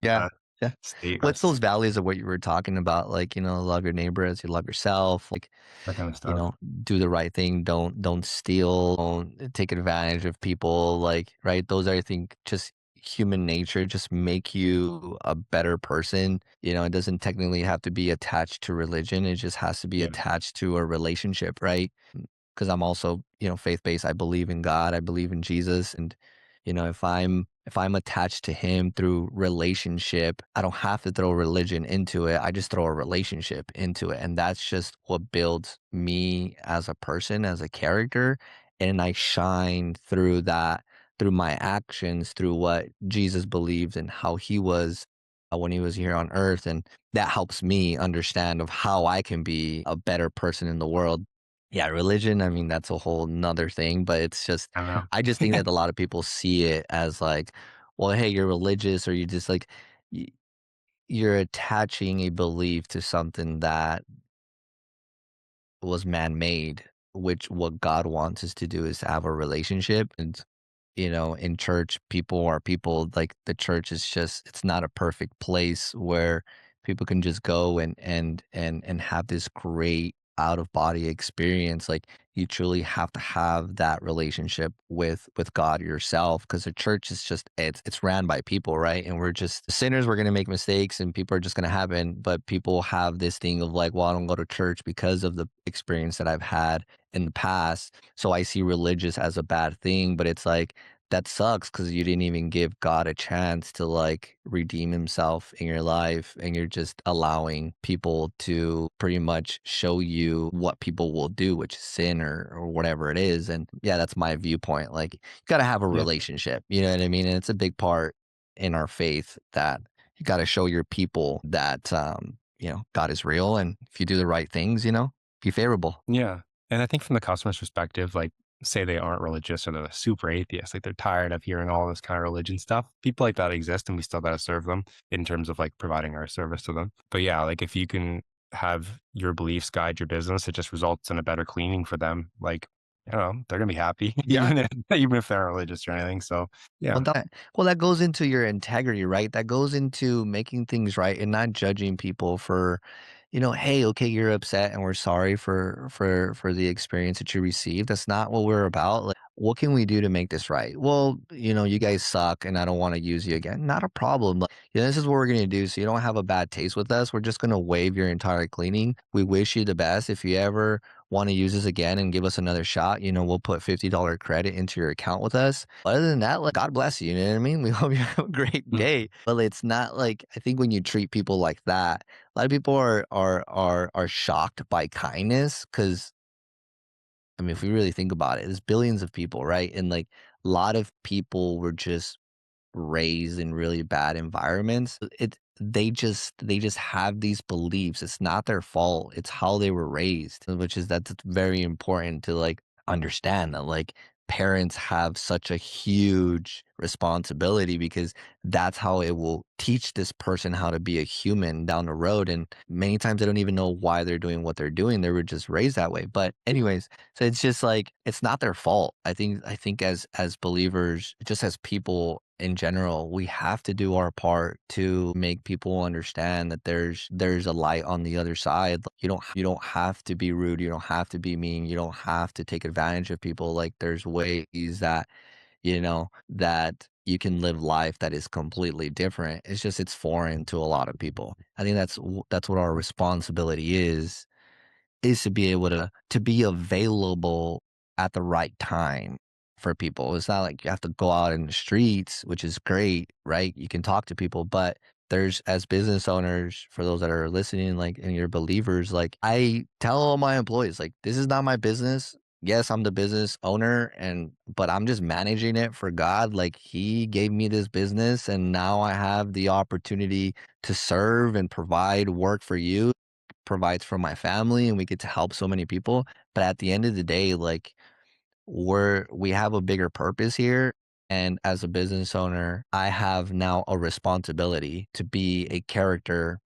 Speaker 1: Yeah.
Speaker 2: Uh,
Speaker 1: Yeah.
Speaker 2: state or
Speaker 1: What's those values of what you were talking about? Like, love your neighbor as you love yourself. Like,
Speaker 2: that kind of
Speaker 1: you
Speaker 2: stuff.
Speaker 1: know, do the right thing. Don't steal. Don't take advantage of people. Like, right? Those are, I think, just human nature. Just make you a better person. It doesn't technically have to be attached to religion. It just has to be
Speaker 2: Yeah.
Speaker 1: attached to a relationship, right? Because I'm also, faith based. I believe in God. I believe in Jesus, and if I'm attached to Him through relationship, I don't have to throw religion into it. I just throw a relationship into it, and that's just what builds me as a person, as a character, and I shine through that, through my actions, through what Jesus believed and how He was when He was here on earth, and that helps me understand of how I can be a better person in the world. Yeah, religion, I mean, that's a whole nother thing, but it's just
Speaker 2: I don't know.
Speaker 1: I just think that a lot of people see it as like, well, hey, you're religious, or you just like y you're attaching a belief to something that was man-made, which what God wants us to do is to have a relationship. And in church, people are people. Like, the church is just, it's not a perfect place where people can just go and have this great out of body experience. Like, you truly have to have that relationship with God yourself, because the church is just, it's ran by people, right? And we're just sinners. We're going to make mistakes and people are just going to happen. But people have this thing of like, well, I don't go to church because of the experience that I've had in the past, so I see religious as a bad thing. But it's like, that sucks, because you didn't even give God a chance to like redeem Himself in your life, and you're just allowing people to pretty much show you what people will do, which is sin, or whatever it is. And yeah, that's my viewpoint. Like, you got to have a
Speaker 2: Yeah.
Speaker 1: relationship, you know what I mean? And it's a big part in our faith that you got to show your people that God is real, and if you do the right things, be favorable.
Speaker 2: Yeah. And I think from the customer's perspective, like say they aren't religious or they're super atheist, like they're tired of hearing all this kind of religion stuff. People like that exist and we still gotta serve them in terms of like providing our service to them. But yeah, like if you can have your beliefs guide your business, it just results in a better cleaning for them. Like, they're gonna be happy
Speaker 1: Yeah.
Speaker 2: even if they're not religious or anything. So
Speaker 1: Well,
Speaker 2: yeah.
Speaker 1: that goes into your integrity, right? That goes into making things right and not judging people for, hey, okay, you're upset and we're sorry for the experience that you received. That's not what we're about. Like, what can we do to make this right? Well, you guys suck and I don't want to use you again. Not a problem. Like, this is what we're gonna do so you don't have a bad taste with us. We're just gonna waive your entire cleaning. We wish you the best. If you ever want to use this again and give us another shot, we'll put $50 credit into your account with us. Other than that, like, God bless you. You know what I mean? We hope you have a great
Speaker 2: Mm.
Speaker 1: day. But it's not like, I think when you treat people like that, a lot of people are shocked by kindness, because I mean, if we really think about it, there's billions of people, right? And like, a lot of people were just raised in really bad environments. They just have these beliefs. It's not their fault. It's how they were raised, which is that's very important to like understand, that like parents have such a huge responsibility, because that's how it will teach this person how to be a human down the road. And many times they don't even know why they're doing what they're doing. They were just raised that way. But anyways, so it's just like, it's not their fault. I think as believers, just as people in general, we have to do our part to make people understand that there's a light on the other side. You don't have to be rude, you don't have to be mean, you don't have to take advantage of people. Like there's ways that, that you can live life that is completely different. It's just it's foreign to a lot of people. I think that's what our responsibility is to be able to be available at the right time for people. It's not like you have to go out in the streets, which is great, right? You can talk to people, but there's as business owners, for those that are listening, like and you're believers, like I tell all my employees, like this is not my business. Yes, I'm the business owner but I'm just managing it for God. Like he gave me this business and now I have the opportunity to serve and provide work for you, provides for my family, and we get to help so many people. But at the end of the day, like we have a bigger purpose here. And as a business owner, I have now a responsibility to be a character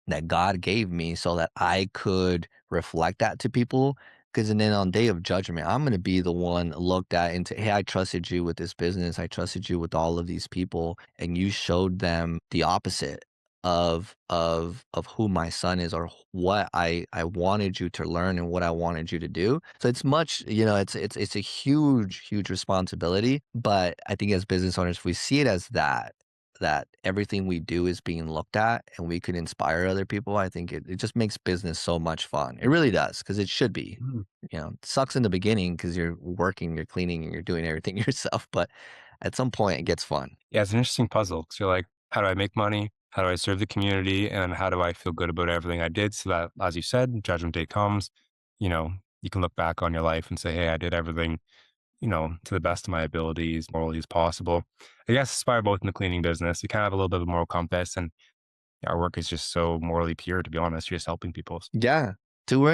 Speaker 1: that God gave me so that I could reflect that to people. Because then on day of judgment, I'm going to be the one looked at and say, hey, I trusted you with this business. I trusted you with all of these people. And you showed them the opposite of who my son is or what I wanted you to learn and what I wanted you to do. So it's much, it's a huge, huge responsibility. But I think as business owners, if we see it as that everything we do is being looked at and we can inspire other people, I think it just makes business so much fun. It really does, because it should be.
Speaker 2: Mm.
Speaker 1: It sucks in the beginning because you're working, you're cleaning, and you're doing everything yourself. But at some point, it gets fun.
Speaker 2: Yeah, it's an interesting puzzle. So you're like, how do I make money? How do I serve the community? And how do I feel good about everything I did? So that, as you said, judgment day comes, you know, you can look back on your life and say, hey, I did everything, to the best of my abilities, morally as possible. I guess aspire both in the cleaning business. You kind of have a little bit of a moral compass, and our work is just so morally pure, to be honest, just helping people.
Speaker 1: Yeah. So we're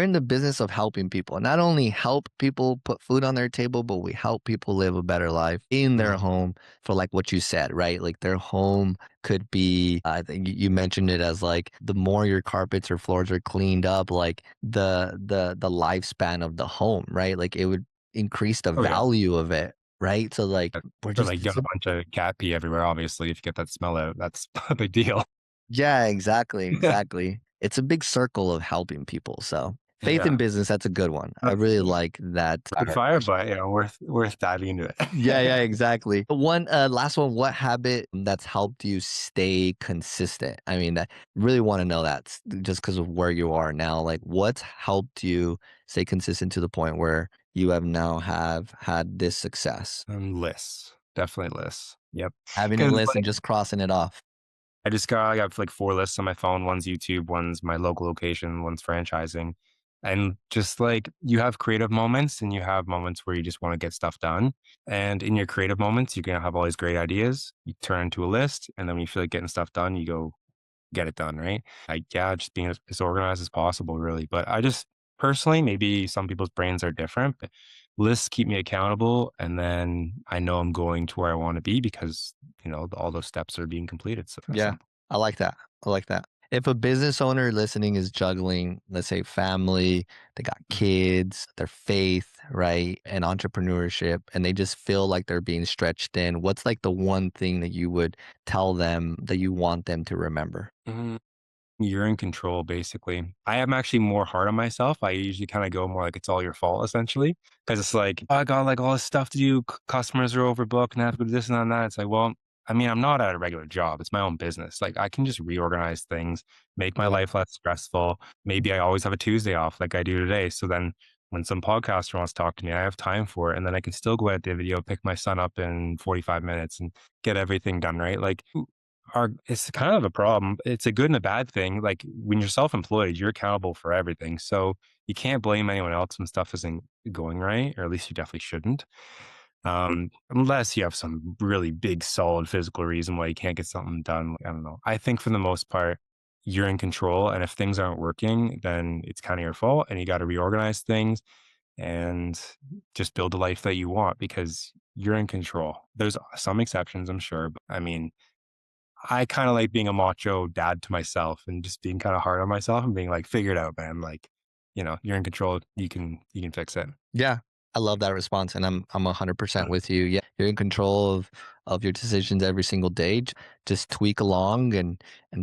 Speaker 1: in the business of helping people. Not only help people put food on their table, but we help people live a better life in their
Speaker 2: Mhm.
Speaker 1: home for like what you said, right? Like their home could be, I think you mentioned it as like the more your carpets or floors are cleaned up, like the lifespan of the home, right? Like it would increase the
Speaker 2: Oh, yeah.
Speaker 1: value of it, right? So like we're
Speaker 2: Or
Speaker 1: just
Speaker 2: like you got a bunch of cat pee everywhere, obviously. If you get that smell out, that's a big deal.
Speaker 1: yeah, exactly, exactly. It's a big circle of helping people. So faith in
Speaker 2: Yeah.
Speaker 1: business, that's a good one. I
Speaker 2: That's
Speaker 1: really like that.
Speaker 2: quick fire, but worth diving into
Speaker 1: Yeah,
Speaker 2: it.
Speaker 1: yeah, exactly. One last one, what habit that's helped you stay consistent? I mean, I really want to know that just because of where you are now. Like what's helped you stay consistent to the point where you have had this success?
Speaker 2: Lists. Definitely lists. Yep.
Speaker 1: Having a
Speaker 2: Because
Speaker 1: list and just crossing it off.
Speaker 2: I got like 4 lists on my phone. One's YouTube, one's my local location, one's franchising. And just like you have creative moments and you have moments where you just want to get stuff done. And in your creative moments, you're gonna have all these great ideas. You turn into a list, and then when you feel like getting stuff done, you go get it done, right? Yeah, just being as organized as possible, really. But I just personally, maybe some people's brains are different, but lists keep me accountable. And then I know I'm going to where I want to be because, all those steps are being completed. So that's
Speaker 1: Yeah,
Speaker 2: simple.
Speaker 1: I like that. I like that. If a business owner listening is juggling, let's say family, they got kids, their faith, right, and entrepreneurship, and they just feel like they're being stretched thin, what's like the one thing that you would tell them that you want them to remember?
Speaker 2: Mhm. You're in control, basically. I am actually more hard on myself. I usually kind of go more like it's all your fault, essentially, because it's like, "Oh, I got like all this stuff to do. Customers are overbooked, and I have to do this and that. It's like, well, I mean, I'm not at a regular job. It's my own business. Like, I can just reorganize things, make my life less stressful. Maybe I always have a Tuesday off, like I do today. So then, when some podcaster wants to talk to me, I have time for it, and then I can still go edit the video, pick my son up in 45 minutes, and get everything done. Right? Like, it's kind of a problem. It's a good and a bad thing. Like when you're self-employed, you're accountable for everything. So you can't blame anyone else when stuff isn't going right, or at least you definitely shouldn't. Unless you have some really big, solid physical reason why you can't get something done. Like, I don't know. I think for the most part, you're in control. And if things aren't working, then it's kind of your fault. And you got to reorganize things and just build the life that you want because you're in control. There's some exceptions, I'm sure. But I mean, I kinda like being a macho dad to myself and just being kinda hard on myself and being like, "Figure it out, man." Like, you're in control. You can fix it.
Speaker 1: Yeah, I love that response, and I'm 100% with you. Yeah, you're in control of your decisions every single day. Just tweak along, and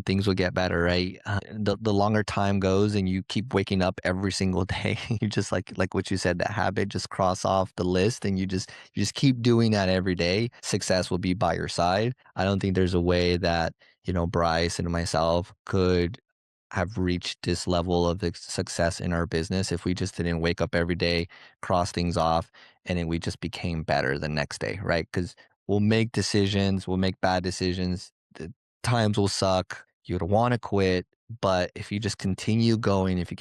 Speaker 1: things will get better, right? The longer time goes, and you keep waking up every single day, you just like what you said, that habit, just cross off the list, and you just keep doing that every day. Success will be by your side. I don't think there's a way that Bryce and myself could have reached this level of success in our business if we just didn't wake up every day, cross things off, and then we just became better the next day, right? Because we'll make decisions, we'll make bad decisions, the times will suck, you'd want to quit. But if you just continue going, if you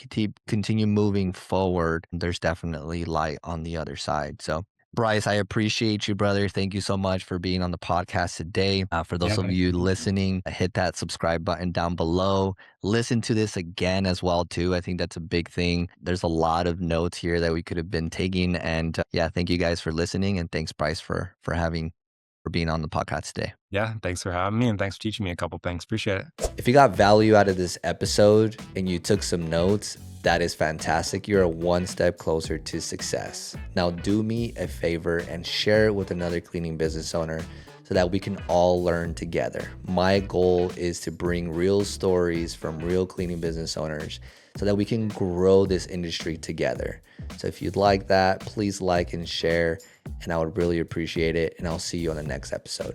Speaker 1: continue moving forward, there's definitely light on the other side. So Bryce, I appreciate you, brother. Thank you so much for being on the podcast today. For
Speaker 2: Yeah,
Speaker 1: those of
Speaker 2: thank
Speaker 1: you
Speaker 2: you.
Speaker 1: listening, hit that subscribe button down below. Listen to this again as well, too. I think that's a big thing. There's a lot of notes here that we could have been taking. And yeah, thank you guys for listening. And thanks, Bryce, for being on the podcast today.
Speaker 2: Yeah, thanks for having me and thanks for teaching me a couple things. Appreciate it.
Speaker 3: If you got value out of this episode and you took some notes, that is fantastic. You're one step closer to success. Now, do me a favor and share it with another cleaning business owner so that we can all learn together. My goal is to bring real stories from real cleaning business owners so that we can grow this industry together. So if you'd like that, please like and share, and I would really appreciate it. And I'll see you on the next episode.